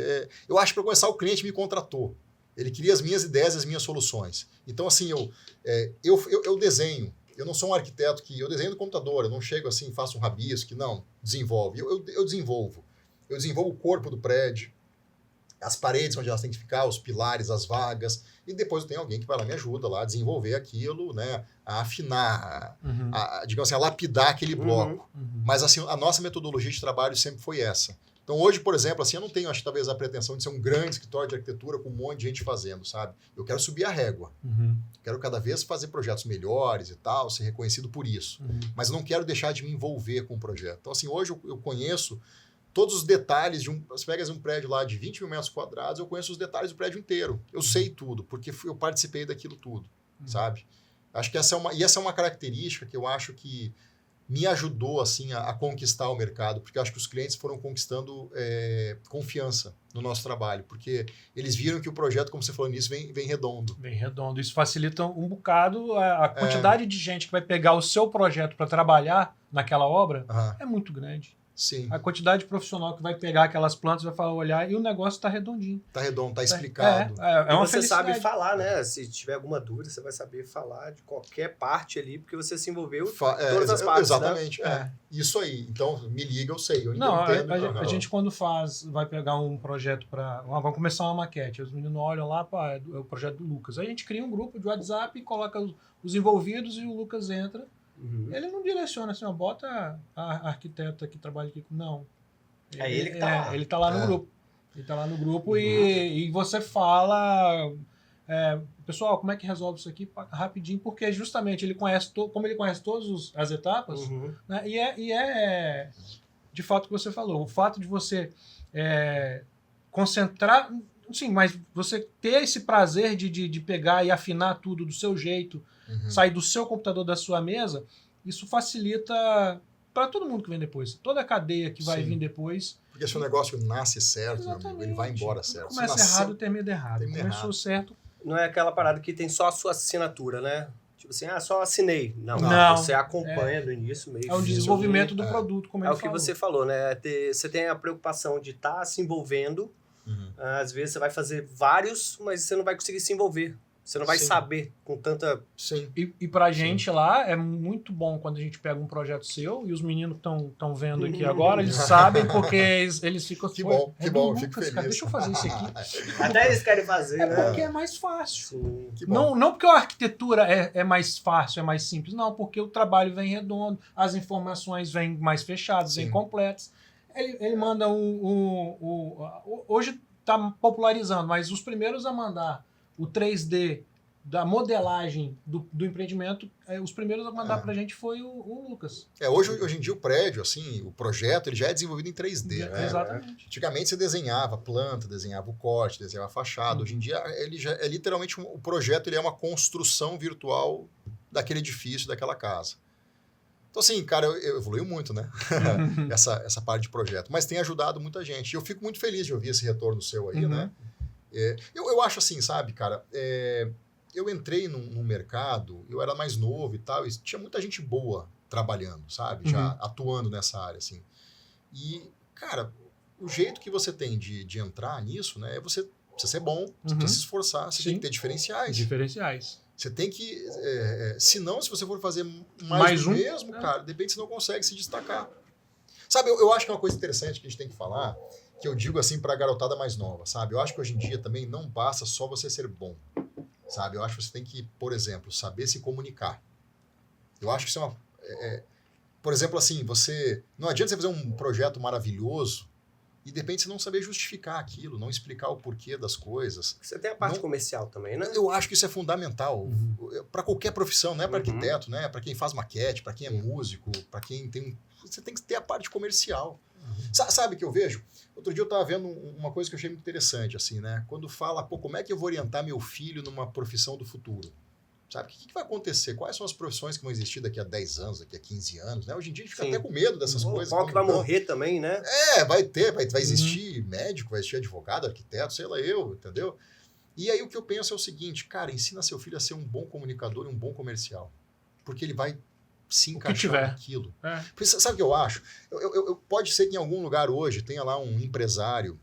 Eu acho que para começar, o cliente me contratou. Ele cria as minhas ideias, as minhas soluções. Então, assim, eu desenho. Eu não sou um arquiteto que... Eu desenho no computador, eu não chego assim, faço um rabisco, não, desenvolve. Eu desenvolvo. Eu desenvolvo o corpo do prédio, as paredes onde elas têm que ficar, os pilares, as vagas, e depois eu tenho alguém que vai lá me ajuda lá a desenvolver aquilo, né, a afinar, digamos assim, a lapidar aquele bloco. Mas assim, a nossa metodologia de trabalho sempre foi essa. Então hoje, por exemplo, assim, eu não tenho, acho que talvez a pretensão de ser um grande escritório de arquitetura com um monte de gente fazendo, sabe? Eu quero subir a régua. Quero cada vez fazer projetos melhores e tal, ser reconhecido por isso. Mas eu não quero deixar de me envolver com o projeto. Então assim, hoje eu conheço todos os detalhes de você pega um prédio lá de 20 mil metros quadrados, eu conheço os detalhes do prédio inteiro. Eu sei tudo, porque eu participei daquilo tudo, sabe? Acho que essa é uma característica que eu acho que me ajudou assim, a conquistar o mercado, porque eu acho que os clientes foram conquistando confiança no nosso trabalho, porque eles viram que o projeto, como você falou nisso, vem redondo. Vem redondo. Isso facilita um bocado a quantidade de gente que vai pegar o seu projeto para trabalhar naquela obra é muito grande. Sim. A quantidade de profissional que vai pegar aquelas plantas, vai falar, olhar, e o negócio está redondinho. Está redondo, está explicado. É uma você sabe falar, né? Se tiver alguma dúvida, você vai saber falar de qualquer parte ali, porque você se envolveu em todas as partes. Exatamente. Né? Isso aí. Então, me liga, eu sei. Eu entendo. A gente quando vai pegar um projeto para... Vamos começar uma maquete. Os meninos olham lá, é o projeto do Lucas. Aí a gente cria um grupo de WhatsApp, coloca os envolvidos e o Lucas entra. Ele não direciona assim, bota a arquiteta que trabalha aqui. Não. Ele que tá lá. Ele tá lá no grupo. Ele tá lá no grupo e você fala... pessoal, como é que resolve isso aqui rapidinho? Porque justamente ele conhece, como ele conhece todas as etapas, né, e é de fato o que você falou. O fato de você concentrar... Sim, mas você ter esse prazer de pegar e afinar tudo do seu jeito, sair do seu computador, da sua mesa, isso facilita para todo mundo que vem depois. Toda a cadeia que vai vir depois. Porque se o negócio nasce certo, meu amigo, ele vai embora certo. Começa errado, termina errado. Começou certo. Não é aquela parada que tem só a sua assinatura, né? Tipo assim, só assinei. Não. Você acompanha do início, meio. É o desenvolvimento do produto, como ele falou. É o que você falou, né? Você tem a preocupação de estar se envolvendo. Às vezes você vai fazer vários, mas você não vai conseguir se envolver. Você não vai saber com tanta... Sim. E pra gente lá, é muito bom quando a gente pega um projeto seu, e os meninos estão vendo aqui agora, eles sabem, porque eles ficam... Que bom, eu fico feliz. Cara, deixa eu fazer isso aqui. Até eles querem fazer, né? Porque é mais fácil. Sim. Não porque a arquitetura é mais fácil, é mais simples, não, porque o trabalho vem redondo, as informações vêm mais fechadas, vêm completas. Ele manda hoje está popularizando, mas os primeiros a mandar o 3D da modelagem do empreendimento, os primeiros a mandar pra gente foi o Lucas. Hoje em dia o prédio, assim, o projeto, ele já é desenvolvido em 3D, né? Exatamente. Antigamente você desenhava a planta, desenhava o corte, desenhava a fachada. Hoje em dia ele já é literalmente o projeto, ele é uma construção virtual daquele edifício, daquela casa. Então, assim, cara, eu evoluiu muito, né? essa parte de projeto. Mas tem ajudado muita gente. E eu fico muito feliz de ouvir esse retorno seu aí, né? Eu acho assim, sabe, cara? Eu entrei num mercado, eu era mais novo e tal, e tinha muita gente boa trabalhando, sabe? Já atuando nessa área, assim. E, cara, o jeito que você tem de entrar nisso, né? É você precisa ser bom, você precisa se esforçar, você tem que ter diferenciais. Você tem que... senão, se você for fazer mais do mesmo, cara, de repente você não consegue se destacar. Sabe, eu acho que é uma coisa interessante que a gente tem que falar, que eu digo assim para a garotada mais nova, sabe? Eu acho que hoje em dia também não basta só você ser bom, sabe? Eu acho que você tem que, por exemplo, saber se comunicar. Eu acho que isso é uma... por exemplo, assim, não adianta você fazer um projeto maravilhoso e de repente você não saber justificar aquilo, não explicar o porquê das coisas. Você tem a parte comercial também, né? Eu acho que isso é fundamental para qualquer profissão, não é para arquiteto, né? Para quem faz maquete, para quem é músico, para quem tem... Você tem que ter a parte comercial. Sabe o que eu vejo? Outro dia eu estava vendo uma coisa que eu achei muito interessante, assim, né? Quando fala, como é que eu vou orientar meu filho numa profissão do futuro? Sabe, o que vai acontecer? Quais são as profissões que vão existir daqui a 10 anos, daqui a 15 anos, né? Hoje em dia a gente fica até com medo dessas coisas. Qual que vai morrer também, né? Vai existir médico, vai existir advogado, arquiteto, sei lá entendeu? E aí o que eu penso é o seguinte, cara, ensina seu filho a ser um bom comunicador e um bom comercial. Porque ele vai se encaixar naquilo. Porque, sabe o que eu acho? Pode ser que em algum lugar hoje tenha lá um empresário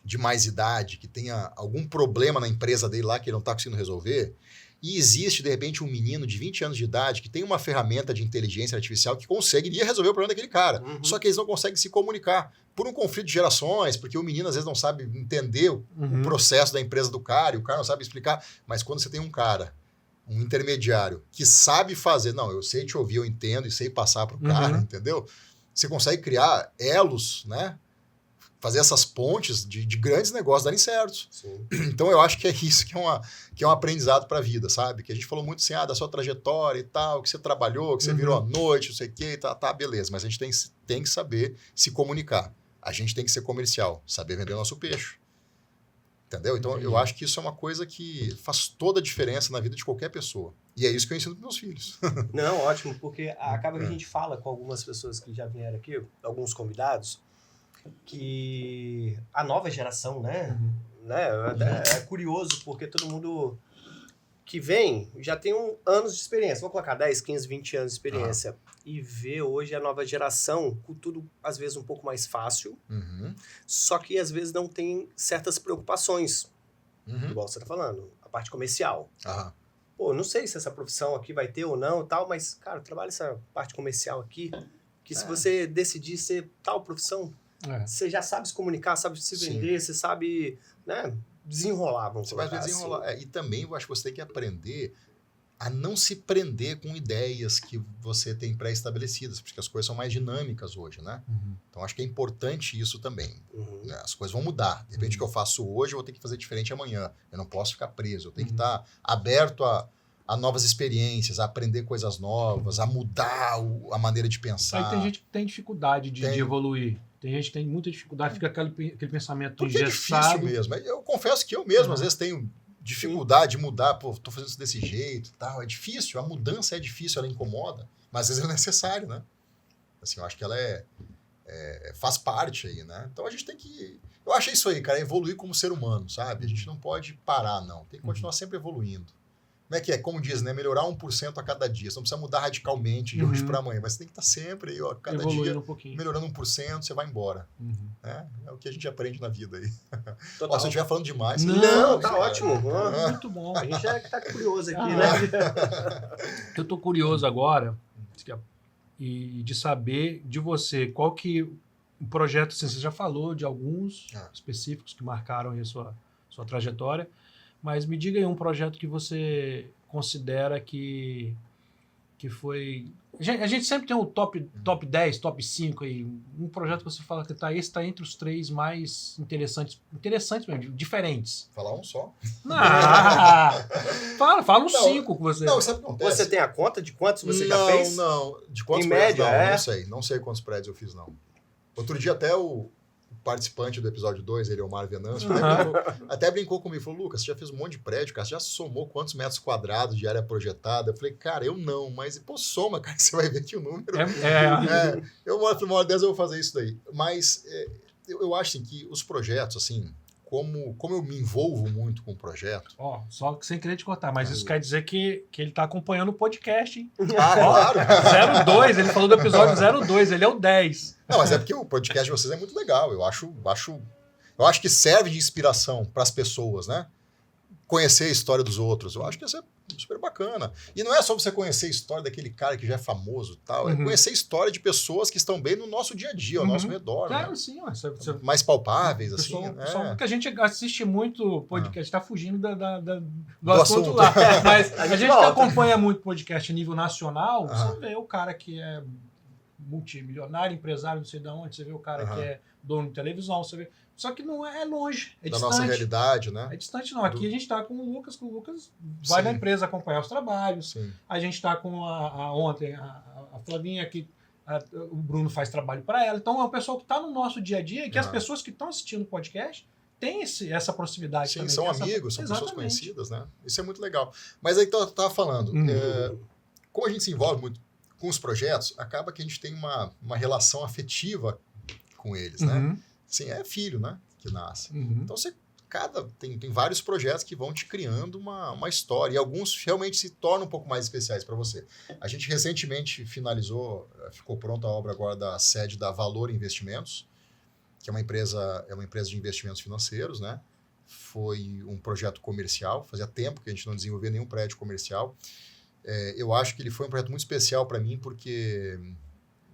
de mais idade, que tenha algum problema na empresa dele lá que ele não está conseguindo resolver, e existe, de repente, um menino de 20 anos de idade que tem uma ferramenta de inteligência artificial que conseguiria resolver o problema daquele cara. Só que eles não conseguem se comunicar por um conflito de gerações, porque o menino às vezes não sabe entender o processo da empresa do cara, e o cara não sabe explicar. Mas quando você tem um cara, um intermediário, que sabe fazer, não, eu sei te ouvir, eu entendo e sei passar para o cara, entendeu? Você consegue criar elos, né? Fazer essas pontes de grandes negócios darem certos. Sim. Então, eu acho que é isso que é um aprendizado para a vida, sabe? Que a gente falou muito assim, da sua trajetória e tal, que você trabalhou, que você virou à noite, não sei o quê, e tá, beleza. Mas a gente tem que saber se comunicar. A gente tem que ser comercial, saber vender o nosso peixe. Entendeu? Então, eu acho que isso é uma coisa que faz toda a diferença na vida de qualquer pessoa. E é isso que eu ensino para meus filhos. Não, ótimo, porque acaba que a gente fala com algumas pessoas que já vieram aqui, alguns convidados, que a nova geração, né? É curioso, porque todo mundo que vem já tem anos de experiência. Vou colocar 10, 15, 20 anos de experiência. E vê hoje a nova geração com tudo, às vezes, um pouco mais fácil. Só que, às vezes, não tem certas preocupações. Igual você tá falando. A parte comercial. Pô, não sei se essa profissão aqui vai ter ou não, tal, mas, cara, trabalha essa parte comercial aqui, que se você decidir ser tal profissão, você já sabe se comunicar, sabe se vender, você sabe, né, desenrolar, vamos Você vai desenrolar. E também eu acho que você tem que aprender a não se prender com ideias que você tem pré-estabelecidas, porque as coisas são mais dinâmicas hoje, né? Então, acho que é importante isso também. Né? As coisas vão mudar. De repente, o que eu faço hoje, eu vou ter que fazer diferente amanhã. Eu não posso ficar preso. Eu tenho que estar aberto a novas experiências, a aprender coisas novas, a mudar a maneira de pensar. Aí tem gente que tem dificuldade de evoluir. Tem gente que tem muita dificuldade, fica aquele pensamento engessado. É difícil mesmo. Eu confesso que eu mesmo, às vezes, tenho dificuldade de mudar. Pô, tô fazendo isso desse jeito, tal. É difícil, a mudança é difícil, ela incomoda, mas às vezes é necessário, né? Assim, eu acho que ela faz parte aí, né? Então a gente tem que... Eu acho isso aí, cara, evoluir como ser humano, sabe? A gente não pode parar, não. Tem que continuar sempre evoluindo. Como é que é? Como diz, né? Melhorar 1% a cada dia. Você não precisa mudar radicalmente de hoje para amanhã, mas você tem que estar sempre aí, ó, cada dia melhorando 1%, você vai embora. É o que a gente aprende na vida aí. Se eu estiver falando demais... Não, tá ótimo. Muito bom. A gente já tá curioso aqui, né? Eu tô curioso agora e de saber de você, qual que o projeto, assim, você já falou de alguns específicos que marcaram aí a sua trajetória, mas me diga aí um projeto que você considera que foi... A gente sempre tem um top 10, top 5 aí. Um projeto que você fala que esse está entre os 3 mais interessantes mesmo, diferentes. Falar um só? Fala uns 5 que você... Não, sabe o que acontece? Você tem a conta de quantos você já fez? Não. De quantos em prédios? média, Não sei quantos prédios eu fiz, não. Outro dia até o participante do episódio 2, ele é o Omar Venâncio, até brincou comigo, falou, Lucas, você já fez um monte de prédio, cara, você já somou quantos metros quadrados de área projetada? Eu falei, cara, eu não, mas, pô, soma, cara, que você vai ver que o número... Eu moro uma hora dessa, eu vou fazer isso daí. Mas eu acho, assim, que os projetos, assim, como eu me envolvo muito com o projeto... Só que sem querer te cortar, mas isso quer dizer que ele tá acompanhando o podcast, hein? Claro! 02, ele falou do episódio 02, ele é o 10. Não, mas é porque o podcast de vocês é muito legal. Eu acho que serve de inspiração para as pessoas, né? Conhecer a história dos outros. Eu acho que isso é super bacana. E não é só você conhecer a história daquele cara que já é famoso e tal. É conhecer a história de pessoas que estão bem no nosso dia a dia, ao nosso redor. Claro, né? Sim. Mais palpáveis, assim. Porque a gente assiste muito podcast, tá fugindo do assunto lá. Mas a gente que acompanha muito podcast a nível nacional, você vê o cara que é multimilionário, empresário, não sei de onde, você vê o cara que é dono de televisão, você vê... Só que não é longe, é da distante. nossa realidade, né? É distante não. Aqui a gente está com o Lucas vai na empresa acompanhar os trabalhos. Sim. A gente está com ontem a Flavinha, que o Bruno faz trabalho para ela. Então é um pessoal que está no nosso dia a dia e que as pessoas que estão assistindo o podcast têm essa proximidade também. São amigos, são pessoas conhecidas, né? Isso é muito legal. Mas aí que eu estava falando, como a gente se envolve muito com os projetos, acaba que a gente tem uma relação afetiva com eles, né? Sim, é filho, né? Que nasce. Então, tem vários projetos que vão te criando uma história. E alguns realmente se tornam um pouco mais especiais para você. A gente recentemente ficou pronta a obra agora da sede da Valor Investimentos, que é uma empresa de investimentos financeiros, né? Foi um projeto comercial, fazia tempo que a gente não desenvolvia nenhum prédio comercial. Eu acho que ele foi um projeto muito especial para mim, porque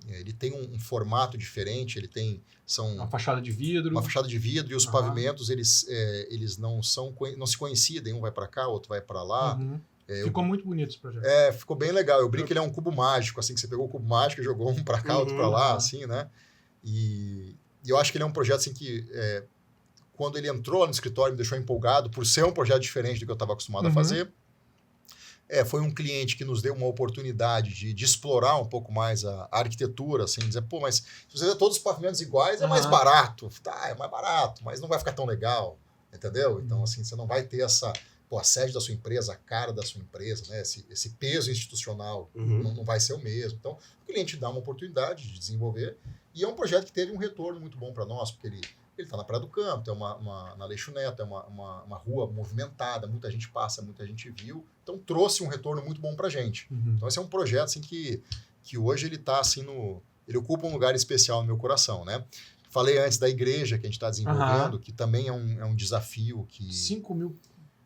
ele tem um formato diferente, ele tem... Uma fachada de vidro. Uma fachada de vidro, e os pavimentos, eles não se coincidem, um vai para cá, outro vai para lá. Ficou muito bonito esse projeto. Ficou bem legal. Eu brinco que ele é um cubo mágico, assim, que você pegou o cubo mágico e jogou um para cá, outro para lá, assim, né? E eu acho que ele é um projeto, assim, que quando ele entrou lá no escritório, me deixou empolgado por ser um projeto diferente do que eu estava acostumado a fazer. Foi um cliente que nos deu uma oportunidade de explorar um pouco mais a arquitetura, assim, dizer, pô, mas se você fizer todos os pavimentos iguais, é mais barato. Tá, é mais barato, mas não vai ficar tão legal, entendeu? Então, assim, você não vai ter a sede da sua empresa, a cara da sua empresa, né? Esse peso institucional não vai ser o mesmo. Então, o cliente dá uma oportunidade de desenvolver, e é um projeto que teve um retorno muito bom para nós, porque ele está na Praia do Campo, na Leixo Neto, é uma rua movimentada, muita gente passa, muita gente viu. Então, trouxe um retorno muito bom para a gente. Então, esse é um projeto assim, que hoje ele está assim, ele ocupa um lugar especial no meu coração, né? Falei antes da igreja que a gente está desenvolvendo, que também é um desafio que... 5.000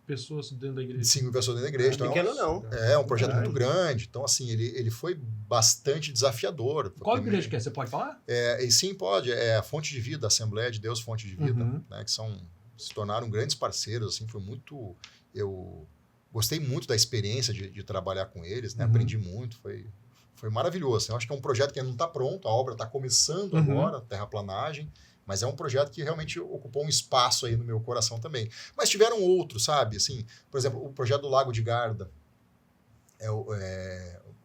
pessoas dentro da igreja. 5.000 pessoas dentro da igreja. Então, pequeno não. É um projeto muito grande. Então, assim, ele foi bastante desafiador. Qual igreja que é? Você pode falar? E sim, pode. É a Fonte de Vida, a Assembleia de Deus Fonte de Vida, né, que se tornaram grandes parceiros. Assim, foi muito... Eu gostei muito da experiência de trabalhar com eles, né? Aprendi muito, foi maravilhoso. Assim, eu acho que é um projeto que ainda não está pronto, a obra está começando agora, terraplanagem, mas é um projeto que realmente ocupou um espaço aí no meu coração também. Mas tiveram outros, sabe? Assim, por exemplo, o projeto do Lago de Garda.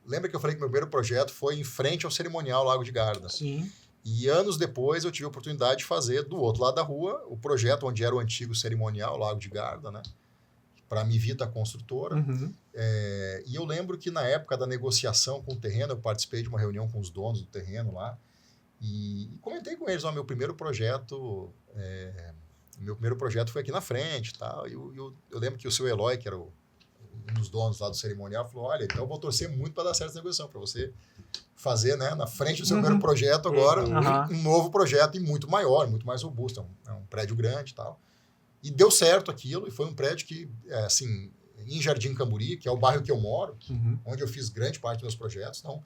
Lembra que eu falei que meu primeiro projeto foi em frente ao cerimonial Lago de Garda? Sim. E anos depois eu tive a oportunidade de fazer, do outro lado da rua, o projeto onde era o antigo cerimonial Lago de Garda, né? Para a Mivita Construtora. E eu lembro que na época da negociação com o terreno, eu participei de uma reunião com os donos do terreno lá, e comentei com eles, meu primeiro projeto foi aqui na frente e tal. Eu lembro que o seu Eloy, que era um dos donos lá do cerimonial, falou, olha, então eu vou torcer muito para dar certo essa negociação, para você fazer, né, na frente do seu primeiro projeto agora, um novo projeto e muito maior, muito mais robusto, é um prédio grande e tal. E deu certo aquilo, e foi um prédio que, assim, em Jardim Camburi, que é o bairro que eu moro, onde eu fiz grande parte dos meus projetos, então...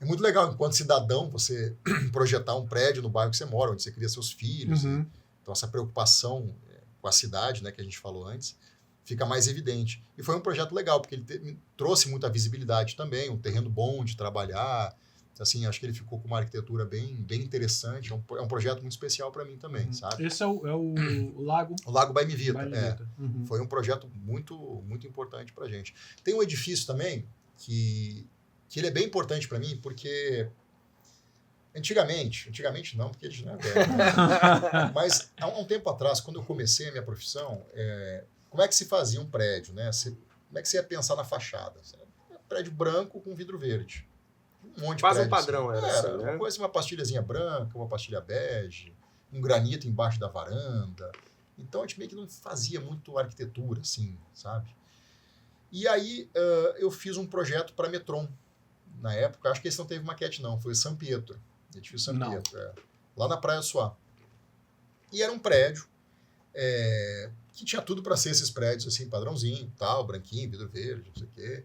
É muito legal, enquanto cidadão, você projetar um prédio no bairro que você mora, onde você cria seus filhos. Então, essa preocupação com a cidade, né, que a gente falou antes, fica mais evidente. E foi um projeto legal, porque ele trouxe muita visibilidade também, um terreno bom de trabalhar. Assim, acho que ele ficou com uma arquitetura bem interessante. É um projeto muito especial para mim também, sabe? Esse é o Lago... O Lago by Mivita. Foi um projeto muito, muito importante para a gente. Tem um edifício também que ele é bem importante para mim, porque antigamente não, porque a gente não é velho, né? Mas há um tempo atrás, quando eu comecei a minha profissão, como é que se fazia um prédio, né? Como é que você ia pensar na fachada? Um prédio branco com vidro verde. Um monte de quase prédio, um padrão, assim. né? Uma pastilhazinha branca, uma pastilha bege, um granito embaixo da varanda. Então a gente meio que não fazia muito arquitetura, assim, sabe? E aí eu fiz um projeto para a Metron. Na época, acho que esse não teve maquete, não. Foi o San Pietro. Edifício San Pietro. Lá na Praia Suá. E era um prédio que tinha tudo para ser esses prédios, assim, padrãozinho, tal, branquinho, vidro verde, não sei o quê.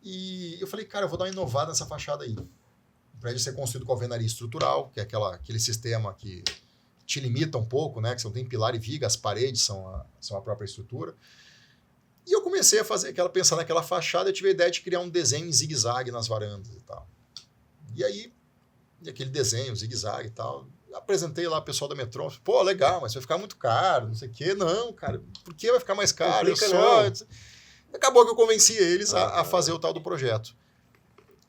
E eu falei, cara, eu vou dar uma inovada nessa fachada aí. O prédio ser construído com alvenaria estrutural, que é aquele sistema que te limita um pouco, né? Que você não tem pilar e viga, as paredes são a própria estrutura. E eu comecei a pensar naquela fachada, eu tive a ideia de criar um desenho em zigue-zague nas varandas e tal. E aí, aquele desenho, zigue-zague e tal, apresentei lá o pessoal da Metron, pô, legal, mas vai ficar muito caro, não sei o quê. Não, cara, por que vai ficar mais caro? Acabou que eu convenci eles a fazer o tal do projeto.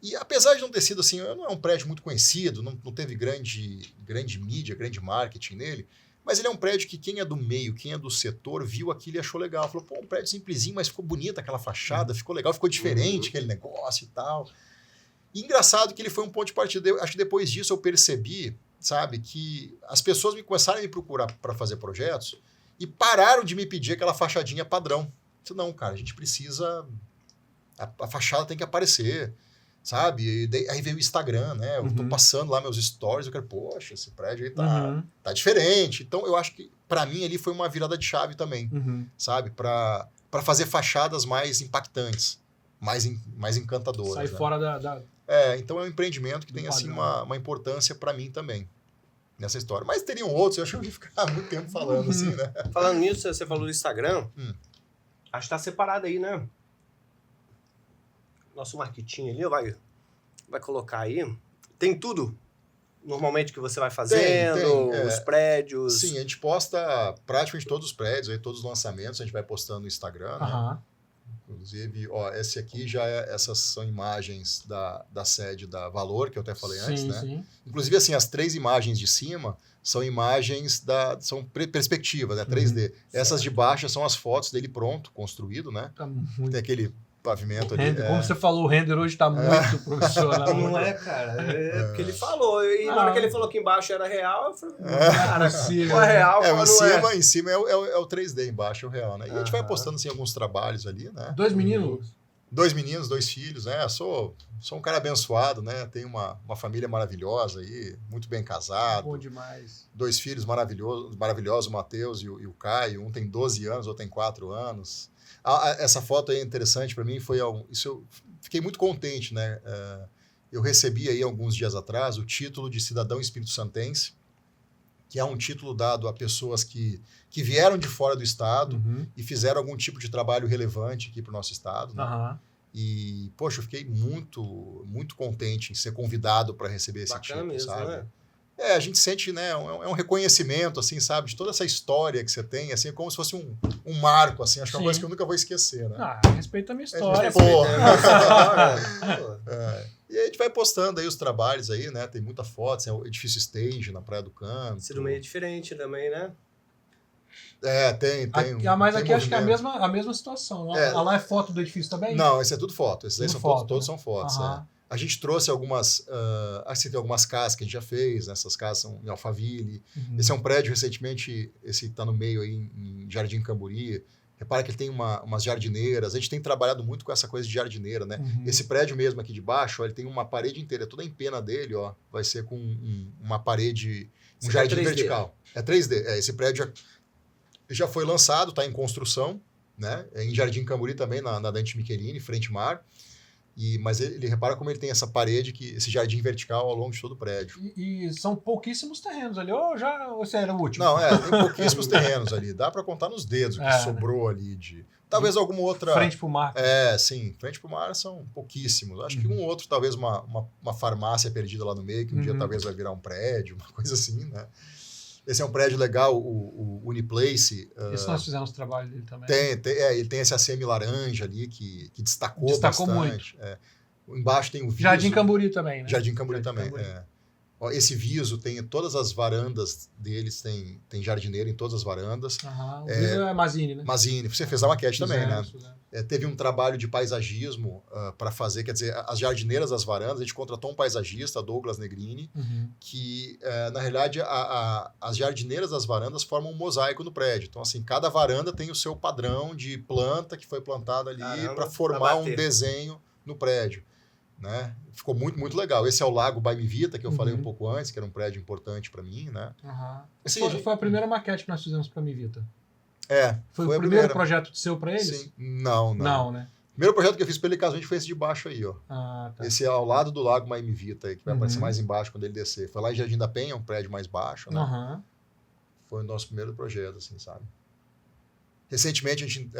E apesar de não ter sido assim, não é um prédio muito conhecido, não teve grande mídia, grande marketing nele, mas ele é um prédio que quem é do meio, quem é do setor, viu aquilo e achou legal. Falou, pô, um prédio simplesinho, mas ficou bonita aquela fachada, ficou legal, ficou diferente aquele negócio e tal. E engraçado que ele foi um ponto de partida. Acho que depois disso eu percebi, sabe, que as pessoas começaram a me procurar para fazer projetos e pararam de me pedir aquela fachadinha padrão. Eu disse, não, cara, a gente precisa... A fachada tem que aparecer, sabe? Aí veio o Instagram, né? Eu tô passando lá meus stories, eu quero, poxa, esse prédio aí tá diferente. Então, eu acho que, para mim, ali foi uma virada de chave também, sabe? Para fazer fachadas mais impactantes, mais encantadoras. Sai né? fora da... Então é um empreendimento que tem, assim, uma importância para mim também, nessa história. Mas teriam outros, eu acho que eu ia ficar muito tempo falando, assim, né? Falando nisso, você falou do Instagram, acho que tá separado aí, né? Nosso marketing ali, vai colocar aí. Tem tudo, normalmente, que você vai fazendo, os prédios. Sim, a gente posta praticamente todos os prédios, aí, todos os lançamentos, a gente vai postando no Instagram, né? Inclusive, esse aqui essas são imagens da sede da Valor, que eu até falei antes, né? Sim. Inclusive, assim, as 3 imagens de cima são imagens são perspectivas, né? 3D. Essas de baixo são as fotos dele pronto, construído, né? Tá muito... Tem aquele pavimento ali. Como você falou, o render hoje tá muito profissional. Não é, cara? Porque ele falou. E na hora que ele falou que embaixo era real, eu falei, cara, possível, é real, em cima é o 3D, embaixo é o real, né? E a gente vai postando, assim, alguns trabalhos ali, né? 2 meninos? 2 meninos, 2 filhos, né? Sou um cara abençoado, né? Tenho uma família maravilhosa aí, muito bem casado. Bom demais. 2 filhos maravilhosos, o Matheus e o Caio. Um tem 12 anos, outro tem 4 anos. Essa foto aí é interessante para mim, isso eu fiquei muito contente, né? Eu recebi aí alguns dias atrás o título de cidadão espírito-santense, que é um título dado a pessoas que vieram de fora do estado e fizeram algum tipo de trabalho relevante aqui para o nosso estado, né? E, poxa, eu fiquei muito, muito contente em ser convidado para receber esse título, mesmo, sabe? né? A gente sente, né, um reconhecimento, assim, sabe, de toda essa história que você tem, assim, como se fosse um marco, assim, acho que é uma coisa que eu nunca vou esquecer, né? Respeita a minha história. E aí a gente vai postando aí os trabalhos aí, né, tem muita foto, tem o edifício Stage na Praia do Canto. Sido meio diferente também, né? Tem. Mas tem aqui acho que é movimento. a mesma situação. Lá é foto do edifício também? Não, esse é tudo foto, esses aí são todos são fotos, A gente trouxe algumas, tem algumas casas que a gente já fez, né? Essas casas são em Alphaville. Esse é um prédio recentemente, esse está no meio aí em Jardim Camburi. Repara que ele tem umas jardineiras. A gente tem trabalhado muito com essa coisa de jardineira, né? Esse prédio mesmo aqui de baixo, ele tem uma parede inteira, toda em pena dele, vai ser com uma parede, jardim 3D. Vertical. É 3D. Esse prédio já foi lançado, está em construção, né? Em Jardim Camburi também, na Dante Michelini, frente mar. Mas ele repara como ele tem essa parede, esse jardim vertical ao longo de todo o prédio. E são pouquíssimos terrenos ali, ou você era o último? Não, tem pouquíssimos terrenos ali. Dá para contar nos dedos o que sobrou ali de... Talvez alguma outra... Frente para o mar. Sim. Frente para o mar são pouquíssimos. Acho que um outro, talvez uma farmácia perdida lá no meio, que um dia talvez vai virar um prédio, uma coisa assim, né? Esse é um prédio legal, o Uniplace. Esse nós fizemos trabalho dele também. Ele tem esse ACM laranja ali que destacou bastante. Muito. Embaixo tem o viso. Jardim Camburi também, né? Jardim Camburi também. Esse viso tem todas as varandas deles, tem jardineiro em todas as varandas. O viso é Mazini, né? Mazini, você fez a maquete também, né? Teve um trabalho de paisagismo para fazer, quer dizer, as jardineiras das varandas, a gente contratou um paisagista, Douglas Negrini, que, na realidade, as jardineiras das varandas formam um mosaico no prédio. Então, assim, cada varanda tem o seu padrão de planta que foi plantada ali para formar um desenho no prédio. Né? Ficou muito, muito legal. Esse é o Lago Baime Vita, que eu falei um pouco antes, que era um prédio importante para mim, né? Assim, foi a primeira maquete que nós fizemos para Baime Vita. Foi o primeiro projeto seu para eles? Sim. Não, né? O primeiro projeto que eu fiz para ele, casualmente, foi esse de baixo aí, ó. Tá. Esse é ao lado do Lago Baime Vita, aí, que vai aparecer mais embaixo quando ele descer. Foi lá em Jardim da Penha, um prédio mais baixo, né? Foi o nosso primeiro projeto, assim, sabe? Recentemente, a gente...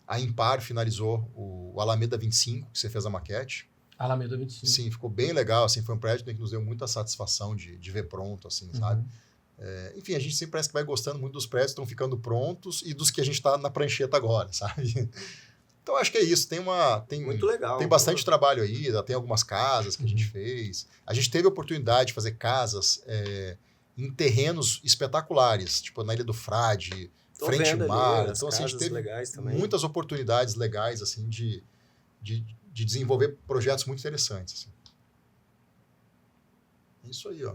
A Impar finalizou o Alameda 25, que você fez a maquete. Alameda 25. Sim, ficou bem legal, assim, foi um prédio que nos deu muita satisfação de ver pronto, assim, sabe? Enfim, a gente sempre parece que vai gostando muito dos prédios que estão ficando prontos e dos que a gente está na prancheta agora, sabe? Então, acho que é isso. Muito legal. Tem bastante trabalho aí, tem algumas casas que a gente fez. A gente teve a oportunidade de fazer casas em terrenos espetaculares, tipo na Ilha do Frade, frente ao mar. Então, assim, a gente teve muitas oportunidades legais, assim, de desenvolver projetos muito interessantes. Assim. É isso aí, ó.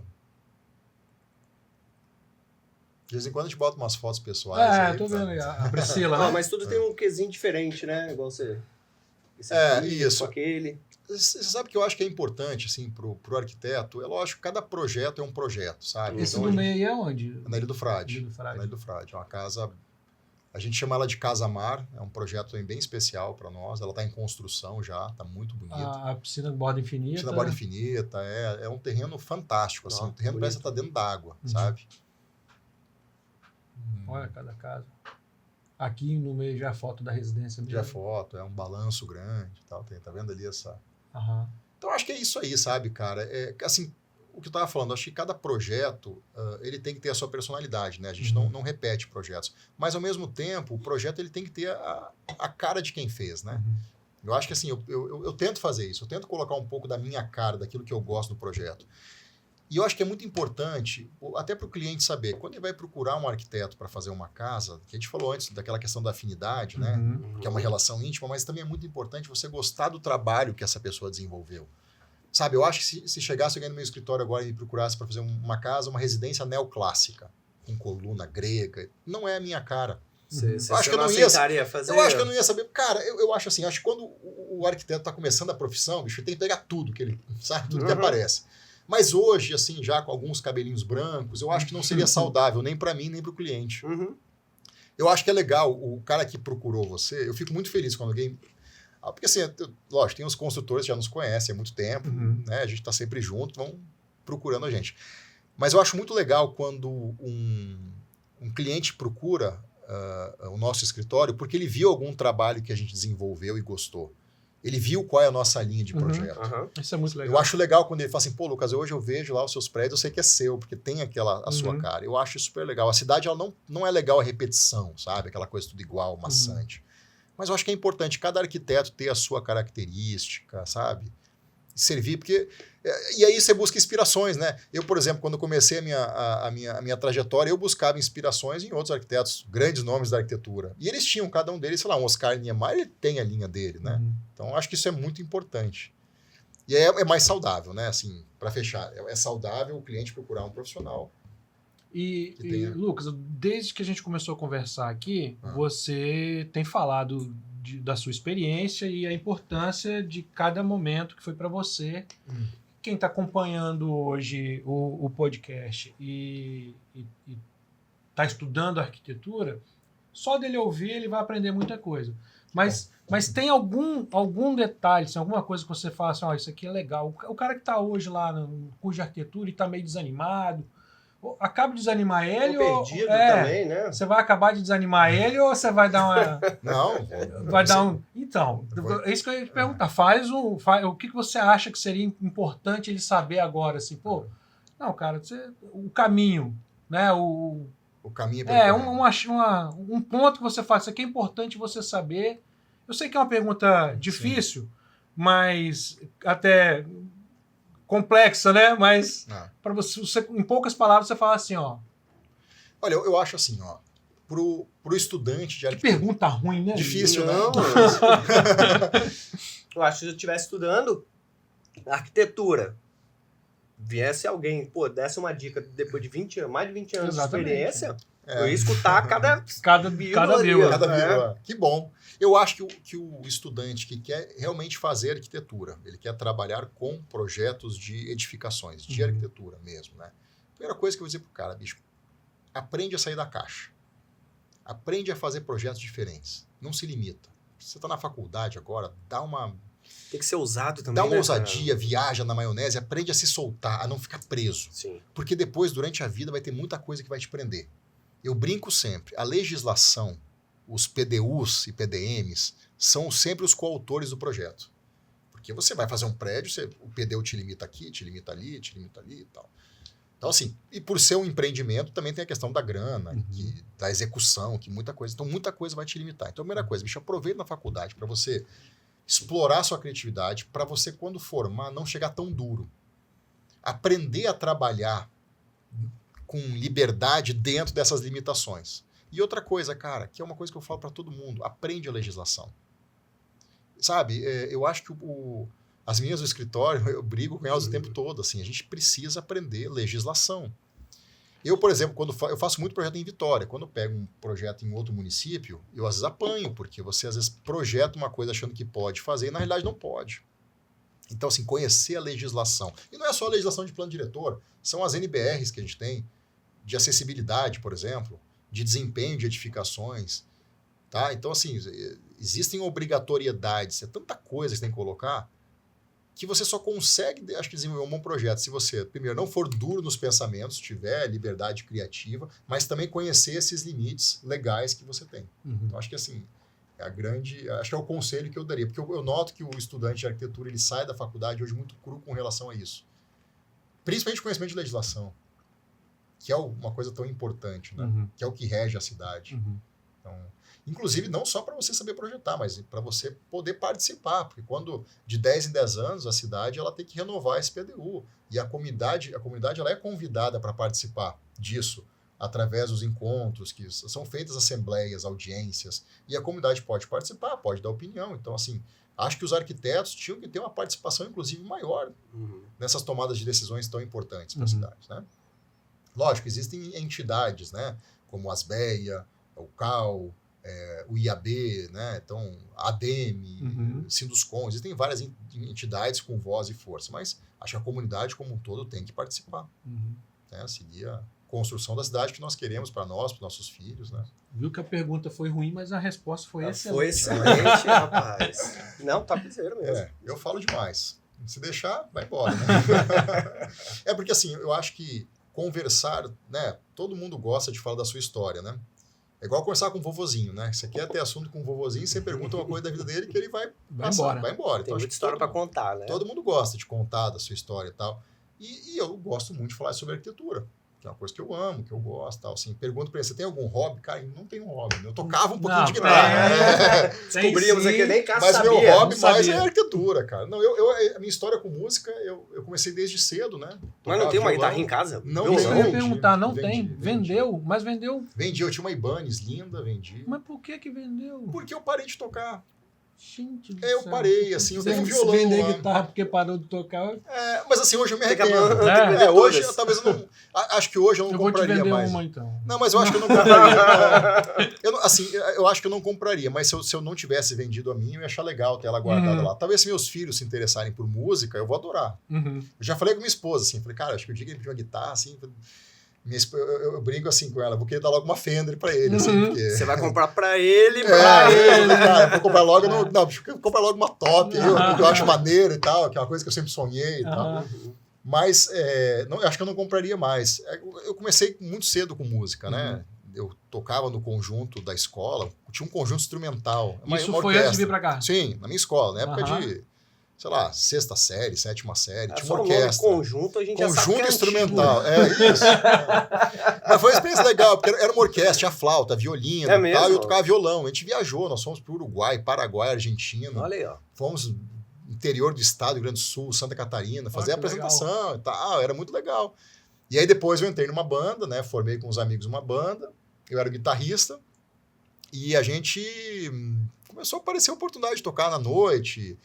De vez em quando a gente bota umas fotos pessoais. Tô vendo aí, a Priscila, né? Mas tudo tem um quesinho diferente, né? Igual você... esse aqui, isso. com aquele. Você sabe que eu acho que é importante, assim, pro arquiteto, é lógico, cada projeto é um projeto, sabe? Esse Então, do meio é onde? na Ilha do Frade. Ilha do Frade. Na Ilha do Frade. É uma casa... A gente chama ela de Casa Mar, é um projeto bem especial para nós. Ela está em construção já, está muito bonita. A piscina borda infinita. Piscina borda infinita, é um terreno fantástico, assim. O terreno parece estar dentro d'água, sabe? Olha cada casa. Aqui no meio já é foto da residência mesmo. Já é foto, é um balanço grande e tal. Tá vendo ali essa... Aham. Então, acho que é isso aí, sabe, cara? Assim, o que eu estava falando, acho que cada projeto, ele tem que ter a sua personalidade, né? A gente não repete projetos. Mas, ao mesmo tempo, o projeto ele tem que ter a cara de quem fez, né? Eu acho que, assim, eu tento fazer isso. Eu tento colocar um pouco da minha cara, daquilo que eu gosto no projeto. E eu acho que é muito importante, até para o cliente saber, quando ele vai procurar um arquiteto para fazer uma casa, que a gente falou antes daquela questão da afinidade, né? Que é uma relação íntima, mas também é muito importante você gostar do trabalho que essa pessoa desenvolveu. Sabe, eu acho que se chegasse alguém no meu escritório agora e me procurasse para fazer uma casa, uma residência neoclássica, com coluna grega, não é a minha cara. Você acho que eu não aceitaria fazer? Eu acho que eu não ia saber. Cara, eu acho assim, acho que quando o arquiteto está começando a profissão, bicho, ele tem que pegar tudo que ele sabe, tudo que aparece. Mas hoje, assim, já com alguns cabelinhos brancos, eu acho que não seria saudável nem para mim, nem para o cliente. Eu acho que é legal, o cara que procurou você, eu fico muito feliz quando alguém... Porque, assim, lógico, tem os construtores que já nos conhecem há muito tempo, né? A gente está sempre junto, vão procurando a gente. Mas eu acho muito legal quando um cliente procura o nosso escritório porque ele viu algum trabalho que a gente desenvolveu e gostou. Ele viu qual é a nossa linha de projeto. Isso é muito legal. Eu acho legal quando ele fala assim, pô, Lucas, hoje eu vejo lá os seus prédios, eu sei que é seu, porque tem a sua cara. Eu acho super legal. A cidade, ela não é legal a repetição, sabe? Aquela coisa tudo igual, maçante. Mas eu acho que é importante cada arquiteto ter a sua característica, sabe? Servir, porque... E aí você busca inspirações, né? Eu, por exemplo, quando comecei a minha trajetória, eu buscava inspirações em outros arquitetos, grandes nomes da arquitetura. E eles tinham, cada um deles, sei lá, um Oscar Niemeyer, ele tem a linha dele, né? Então, acho que isso é muito importante. E é mais saudável, né? Assim, para fechar, é saudável o cliente procurar um profissional. E Lucas, desde que a gente começou a conversar aqui, você tem falado da sua experiência e a importância de cada momento que foi para você. Quem está acompanhando hoje o podcast e está estudando arquitetura, só dele ouvir ele vai aprender muita coisa. Mas tem algum detalhe, assim, alguma coisa que você fala assim, isso aqui é legal. O cara que está hoje lá no curso de arquitetura e está meio desanimado, acaba de desanimar ele ou perdido também, né? Você vai acabar de desanimar ele ou você vai dar uma... Não. Vai dar um... Então, é isso que eu ia te perguntar. O que você acha que seria importante ele saber agora? Assim, pô, não, cara, o caminho, né? O caminho um ponto que você faz. Isso aqui é importante você saber. Eu sei que é uma pergunta difícil, mas até... complexa, né? Mas para você, em poucas palavras, você fala assim, ó. Olha, eu acho assim, ó. Pro estudante de arquitetura... Que pergunta ruim, né? Difícil, né? Eu acho que se eu estivesse estudando arquitetura, viesse alguém, pô, desse uma dica depois de 20 anos, mais de 20 anos de experiência, eu ia escutar cada vírgula. Que bom. Eu acho que o estudante que quer realmente fazer arquitetura, ele quer trabalhar com projetos de edificações, de arquitetura mesmo, né? Primeira coisa que eu vou dizer pro cara, bicho, aprende a sair da caixa. Aprende a fazer projetos diferentes. Não se limita. Você está na faculdade agora, tem que ser ousado também, dá uma ousadia, viaja na maionese, aprende a se soltar, a não ficar preso. Sim. Porque depois, durante a vida, vai ter muita coisa que vai te prender. Eu brinco sempre, a legislação, os PDUs e PDMs, são sempre os coautores do projeto. Porque você vai fazer um prédio, o PDU te limita aqui, te limita ali e tal. Então, assim, e por ser um empreendimento, também tem a questão da grana, da execução, que muita coisa vai te limitar. Então, a primeira coisa, bicho, aproveita na faculdade para você explorar sua criatividade, para você, quando formar, não chegar tão duro. Aprender a trabalhar com liberdade dentro dessas limitações. E outra coisa, cara, que é uma coisa que eu falo para todo mundo, aprende a legislação. Sabe, eu acho que as minhas do escritório, eu brigo com elas o tempo todo, assim, a gente precisa aprender legislação. Eu, por exemplo, quando eu faço muito projeto em Vitória. Quando eu pego um projeto em outro município, eu às vezes apanho, porque você às vezes projeta uma coisa achando que pode fazer e na realidade não pode. Então, assim, conhecer a legislação. E não é só a legislação de plano diretor, são as NBRs que a gente tem, de acessibilidade, por exemplo, de desempenho de edificações. Tá? Então, assim, existem obrigatoriedades, é tanta coisa que você tem que colocar, que você só consegue, acho que, desenvolver um bom projeto se você, primeiro, não for duro nos pensamentos, tiver liberdade criativa, mas também conhecer esses limites legais que você tem. Então, acho que, assim, acho que é o conselho que eu daria, porque eu noto que o estudante de arquitetura, ele sai da faculdade hoje muito cru com relação a isso. Principalmente o conhecimento de legislação, que é uma coisa tão importante, né? Que é o que rege a cidade. Então, inclusive, não só para você saber projetar, mas para você poder participar, porque quando de 10 em 10 anos a cidade ela tem que renovar esse PDU, e a comunidade ela é convidada para participar disso, através dos encontros, que são feitas assembleias, audiências, e a comunidade pode participar, pode dar opinião. Então, assim, acho que os arquitetos tinham que ter uma participação, inclusive, maior nessas tomadas de decisões tão importantes para a cidade, né? Lógico, existem entidades, né, como a ASBEA, o CAL, o IAB, né? Então, a ADEME, Sinduscom, existem várias entidades com voz e força, mas acho que a comunidade como um todo tem que participar. Né? Seguir a construção da cidade que nós queremos para nós, para os nossos filhos. Né? Viu que a pergunta foi ruim, mas a resposta foi excelente. Foi excelente, rapaz. Não, topzera mesmo. Eu falo demais. Se deixar, vai embora. Né? É porque, assim, eu acho que conversar, né? Todo mundo gosta de falar da sua história, né? É igual conversar com o vovozinho, né? Você quer ter assunto com o vovozinho, você pergunta uma coisa da vida dele que ele vai embora. Vai embora. Tem então, muita história para contar, né? Todo mundo gosta de contar da sua história e tal. E eu gosto muito de falar sobre arquitetura, que é uma coisa que eu amo, que eu gosto e tal. Assim, pergunto pra ele, você tem algum hobby? Cara, não tenho um hobby. Eu tocava um pouquinho de guitarra. Descobrimos aqui, nem cá mas sabia. Mas meu hobby mais é arquitetura, cara. Não, a minha história com música, eu comecei desde cedo, né? Mas não tem uma guitarra em casa? Não, isso não. Eu ia perguntar, não tem. Vendeu, mas vendeu. Vendi, eu tinha uma Ibanez linda, vendi. Mas por que vendeu? Porque eu parei de tocar. Gente do eu céu. parei, assim, eu tenho um violão vender lá. Guitarra porque parou de tocar. Mas assim, hoje eu me arrependo. Hoje, talvez eu não... Acho que hoje eu não compraria vou te vender mais. uma, então. Não, mas eu acho que eu não compraria. Eu acho que eu não compraria, mas se eu não tivesse vendido a minha, eu ia achar legal ter ela guardada lá. Talvez se meus filhos se interessarem por música, eu vou adorar. Eu já falei com minha esposa, assim, falei, cara, acho que o dia que ele pediu uma guitarra, assim... Eu brinco assim com ela, vou querer dar logo uma Fender pra ele. Assim, porque... Você vai comprar pra ele, cara, vou comprar logo. Vou comprar logo uma top, que eu acho maneiro e tal, que é uma coisa que eu sempre sonhei e tal. Mas acho que eu não compraria mais. Eu comecei muito cedo com música, né? Eu tocava no conjunto da escola, tinha um conjunto instrumental. Isso foi antes de vir pra cá? Sim, na minha escola, na época de. Sei lá, 6ª série, 7ª série, tinha uma orquestra. Conjunto, a gente já sabe conjunto instrumental, isso. Mas foi uma experiência legal, porque era uma orquestra, tinha flauta, violino e tal, e eu tocava violão. A gente viajou, nós fomos pro Uruguai, Paraguai, Argentina. Olha aí, ó. Fomos no interior do estado, Rio Grande do Sul, Santa Catarina, fazer a apresentação legal. E tal, era muito legal. E aí depois eu entrei numa banda, né, formei com uns amigos uma banda, eu era o guitarrista, e a gente começou a aparecer a oportunidade de tocar na noite.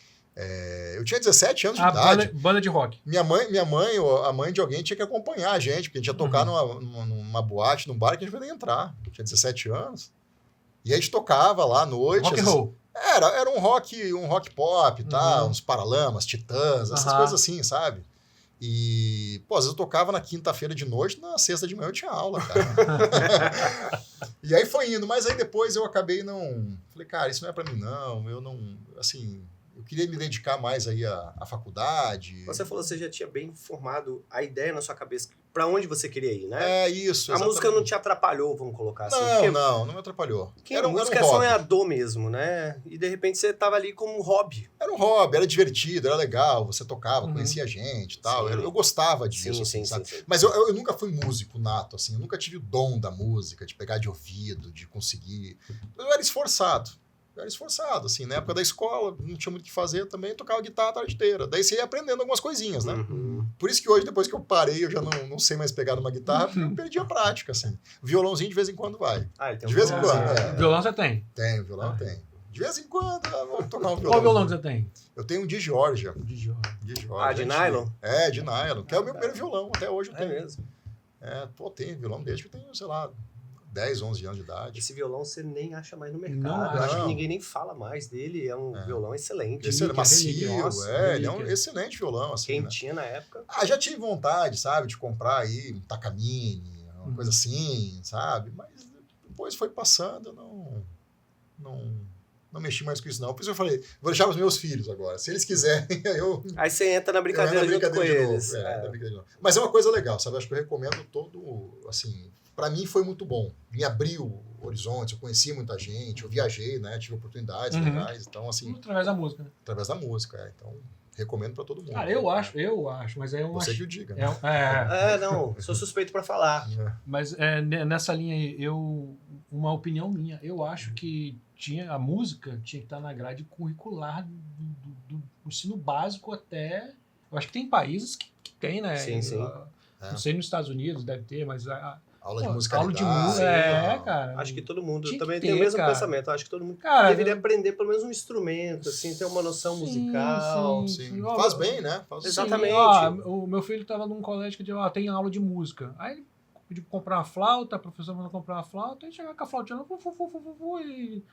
Eu tinha 17 anos de idade. Banda de rock. Minha mãe, ou a mãe de alguém tinha que acompanhar a gente, porque a gente ia tocar numa boate, num bar que a gente não ia nem entrar. Eu tinha 17 anos. E a gente tocava lá à noite. Rock and roll. Era um rock pop, tá? Uns Paralamas, Titãs, essas coisas assim, sabe? E, às vezes eu tocava na quinta-feira de noite, na sexta de manhã eu tinha aula, cara. E aí foi indo, mas aí depois eu acabei não... Falei, cara, isso não é pra mim não, eu não, assim... Eu queria me dedicar mais aí à faculdade. Você falou que você já tinha bem formado a ideia na sua cabeça para onde você queria ir, né? Isso. A exatamente. música não te atrapalhou, vamos colocar assim. Não me atrapalhou. A música é sonhador mesmo, né? E de repente você tava ali como um hobby. Era um hobby, era divertido, era legal. Você tocava, conhecia gente e tal. Eu gostava disso. Sim. Mas eu nunca fui músico nato, assim. Eu nunca tive o dom da música, de pegar de ouvido, de conseguir... Eu era esforçado, assim, na época da escola, não tinha muito o que fazer também, tocava guitarra a tarde inteira. Daí você ia aprendendo algumas coisinhas, né? Por isso que hoje, depois que eu parei, eu já não sei mais pegar numa guitarra, porque eu perdi a prática, assim. Violãozinho de vez em quando vai. Ele tem de vez em quando. Violão você tem? Tenho, violão eu tenho. De vez em quando, vou tocar um violão. Qual violão que você tem? Eu tenho um de Geórgia. De Geórgia. De nylon? De nylon, que é o meu primeiro violão, até hoje eu tenho. É mesmo? Tem violão desde que eu tenho, sei lá, 10, 11 anos de idade. Esse violão você nem acha mais no mercado. Não, Eu acho que não. ninguém nem fala mais dele. É um violão excelente. Esse é macio, Nossa, ele é um excelente violão, assim, Quem né? tinha na época. Já tive vontade, sabe, de comprar aí um Takamine, uma coisa assim, sabe? Mas depois foi passando, eu não mexi mais com isso, não. Por isso eu falei, vou deixar os meus filhos agora. Se eles quiserem, Aí você entra na brincadeira junto com eles. na brincadeira de novo. Mas é uma coisa legal, sabe? Acho que eu recomendo todo, assim... Para mim foi muito bom. Me abriu horizontes, eu conheci muita gente, eu viajei, né? Tive oportunidades legais. Então, assim... Através da música, né? Através da música, Então, recomendo para todo mundo. Cara, eu acho, mas aí eu Você acho... que o diga, né? Não, sou suspeito para falar. Mas nessa linha aí, uma opinião minha, eu acho que a música tinha que estar na grade curricular do ensino básico até... Eu acho que tem países que tem, né? Sim. Não sei nos Estados Unidos, deve ter, mas... Aula de musicalidade. Aula de música, não. cara. Acho que todo mundo, Tinha também que tem o ter, mesmo cara. pensamento. Acho que todo mundo Cara, deveria aprender pelo menos um instrumento, assim, ter uma noção musical. Sim. Ó, Faz bem, né? Exatamente. O meu filho estava num colégio que tem aula de música. Aí ele pediu pra comprar uma flauta, a professora mandou comprar uma flauta, aí chegava com a flautinha e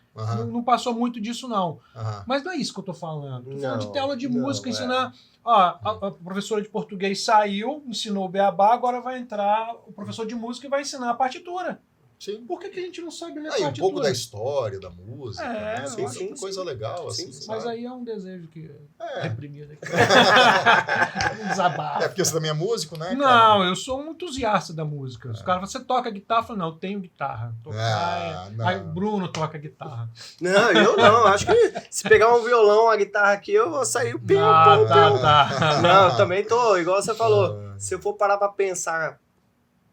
não passou muito disso, não. Mas não é isso que eu tô falando. Tô falando de ter aula de música, ensinar... a professora de português saiu, ensinou o beabá, agora vai entrar o professor de música e vai ensinar a partitura. Sim. Por que a gente não sabe ler E partitura? um pouco da história, da música, né? sim, Eu acho que coisa legal, Sim, assim, sim. Mas sabe? aí é um desejo que reprimido aqui. Um É desabafo. porque você também é músico, né? cara? Não, eu sou um entusiasta da música. Os caras, você toca guitarra? Eu falo, não, eu tenho guitarra. Não. Aí o Bruno toca guitarra. Não, eu não. Acho que se pegar um violão, uma guitarra aqui, eu vou sair o pim, Tá. Não, eu também tô, igual você falou. Se eu for parar pra pensar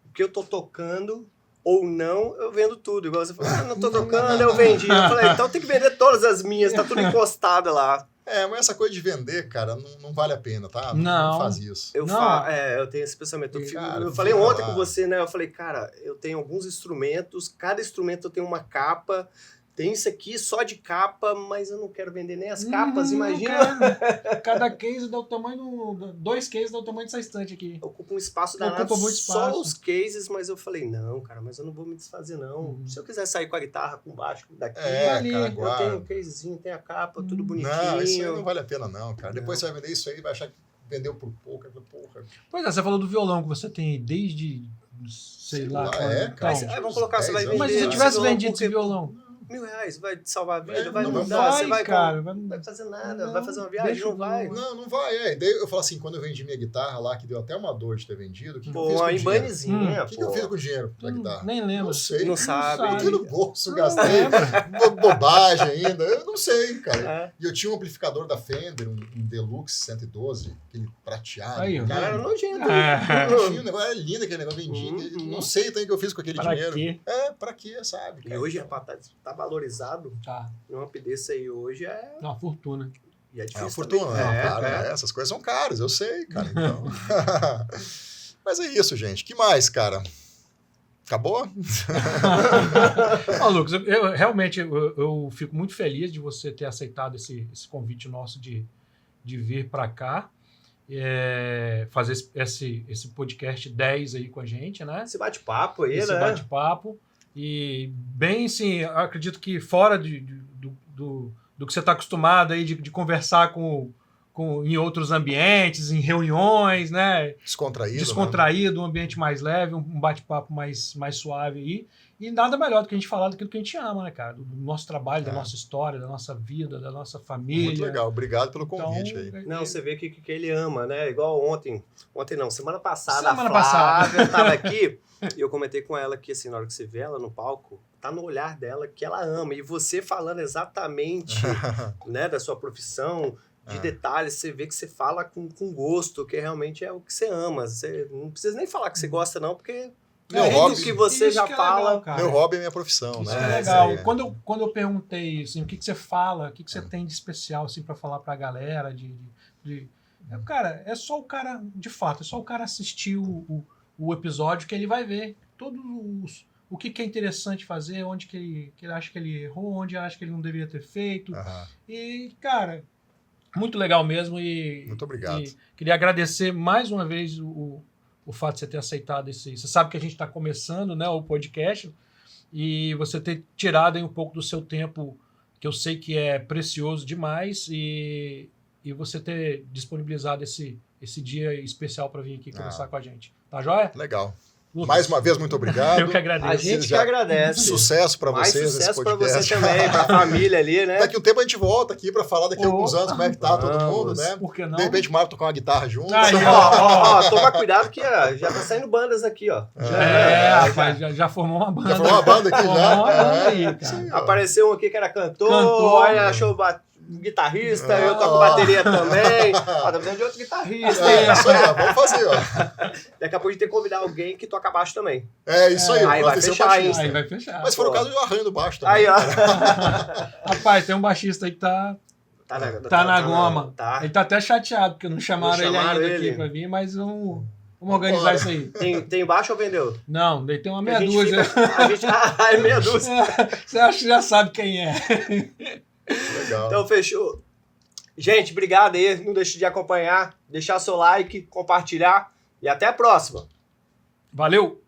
o que eu tô tocando ou não, eu vendo tudo. Igual você falou, não tô tocando, eu vendi. Eu falei, então tem que vender todas as minhas, tá tudo encostado lá. Mas essa coisa de vender, cara, não vale a pena, tá? Não. faz isso. Eu tenho esse pensamento. Cara, eu falei ontem lá. com você, né? Eu falei, cara, eu tenho alguns instrumentos, cada instrumento eu tenho uma capa. Tem isso aqui só de capa, mas eu não quero vender nem as capas, imagina. Cada case dá o tamanho dois cases dá o tamanho dessa estante aqui. Ocupa um espaço danado, Ocupa muito espaço. só os cases, mas eu falei, não, cara, mas eu não vou me desfazer, não. Se eu quiser sair com a guitarra com baixo, daqui, ali, cara, eu tenho um casezinho, tem a capa, tudo bonitinho. Não, isso aí não vale a pena, não, cara. Depois você vai vender isso aí e vai achar que vendeu por pouco. Porra. Pois é, você falou do violão que você tem desde, sei lá. Vamos colocar, você vai vender. Mas se você tivesse vendido esse violão... R$1.000, vai te salvar a vida, vai não mudar, você vai, cara, não vai fazer nada, não, vai fazer uma viagem, não vai. Não vai. Daí eu falo assim, quando eu vendi minha guitarra lá, que deu até uma dor de ter vendido, o que eu fiz com Uma o dinheiro? embanezinha, O que eu fiz com o dinheiro da guitarra? Nem lembro. Não sei. Não sabe. Botei no bolso, gastei bobagem ainda. Eu não sei, cara. E eu tinha um amplificador da Fender, um Deluxe 112, aquele prateado. Aí, cara, era nojento. Tinha um negócio, era lindo aquele negócio, vendia. Não sei também o que eu fiz com aquele dinheiro. Quê? Pra quê, sabe? Cara? E hoje, rapaz, tá valorizado. Tá. Um amp desse aí hoje é... Uma fortuna. E é difícil. É uma fortuna, também. né? Claro, essas coisas são caras, eu sei, cara. Então... Mas é isso, gente. Que mais, cara? Acabou? Lucas, eu realmente eu fico muito feliz de você ter aceitado esse convite nosso de vir para cá, fazer esse podcast 10 aí com a gente, né? Esse bate-papo aí, esse né? bate-papo. E bem, sim, acredito que fora do que você está acostumado aí de conversar em outros ambientes, em reuniões, né? Descontraído, um ambiente mais leve, um bate-papo mais suave aí. E nada melhor do que a gente falar daquilo que a gente ama, né, cara? Do nosso trabalho, da nossa história, da nossa vida, da nossa família. Muito legal, obrigado pelo convite aí. Não, você vê que ele ama, né? Igual semana passada, Semana a Flávia estava aqui e eu comentei com ela que, assim, na hora que você vê ela no palco, tá no olhar dela que ela ama. E você falando exatamente né, da sua profissão, de detalhes, você vê que você fala com gosto, que realmente é o que você ama. Você não precisa nem falar que você gosta, não, porque do que você já fala. Legal, meu hobby é minha profissão, isso né? É legal. Quando eu perguntei assim, o que você fala, o que você tem de especial assim, para falar pra galera, cara, é só o cara, de fato, é só o cara assistir o episódio que ele vai ver todos o que é interessante fazer, onde que ele acha que ele errou, onde ele acha que ele não deveria ter feito. E, cara, muito legal mesmo. Muito obrigado. E queria agradecer mais uma vez o o fato de você ter aceitado esse... Você sabe que a gente está começando, né, o podcast, e você ter tirado aí um pouco do seu tempo, que eu sei que é precioso demais, e você ter disponibilizado esse dia especial para vir aqui conversar com a gente. Tá joia? Legal. Lucas, Mais uma vez, muito obrigado. eu que agradeço. A gente que agradece. Sucesso para vocês. Mais sucesso para podcast. você também, para a família ali, né? Daqui um tempo a gente volta aqui para falar daqui a alguns anos como é que tá todo mundo, né? Por que não? De repente o Marco tocar uma guitarra junto. Aí, Ó, toma cuidado que ó, já tá saindo bandas aqui, ó. Rapaz, já formou uma banda. Já formou uma banda aqui, Formou já? uma banda aí, cara. Isso aí, ó. Apareceu um aqui que era cantor, aí achou guitarrista, eu toco bateria também. Ó, tá precisando de outro guitarrista. Isso aí, ó. Vamos fazer, ó. Daqui a pouco a gente tem que convidar alguém que toca baixo também. Isso aí, aí vai vai ser o fechar baixista. Aí vai fechar. Mas se for o Pô. caso, eu arranho do baixo também. Aí, ó. Rapaz, tem um baixista aí que tá na goma. Tá. Ele tá até chateado, porque não chamaram, Não chamaram ele ainda ele. aqui pra vir, mas vamos organizar isso aí. Tem baixo ou vendeu? Não, daí tem uma meia A gente dúzia. fica- a gente, é meia dúzia. Você acha que já sabe quem é. Legal. Então, fechou. Gente, obrigado aí. Não deixe de acompanhar, deixar seu like, compartilhar e até a próxima. Valeu!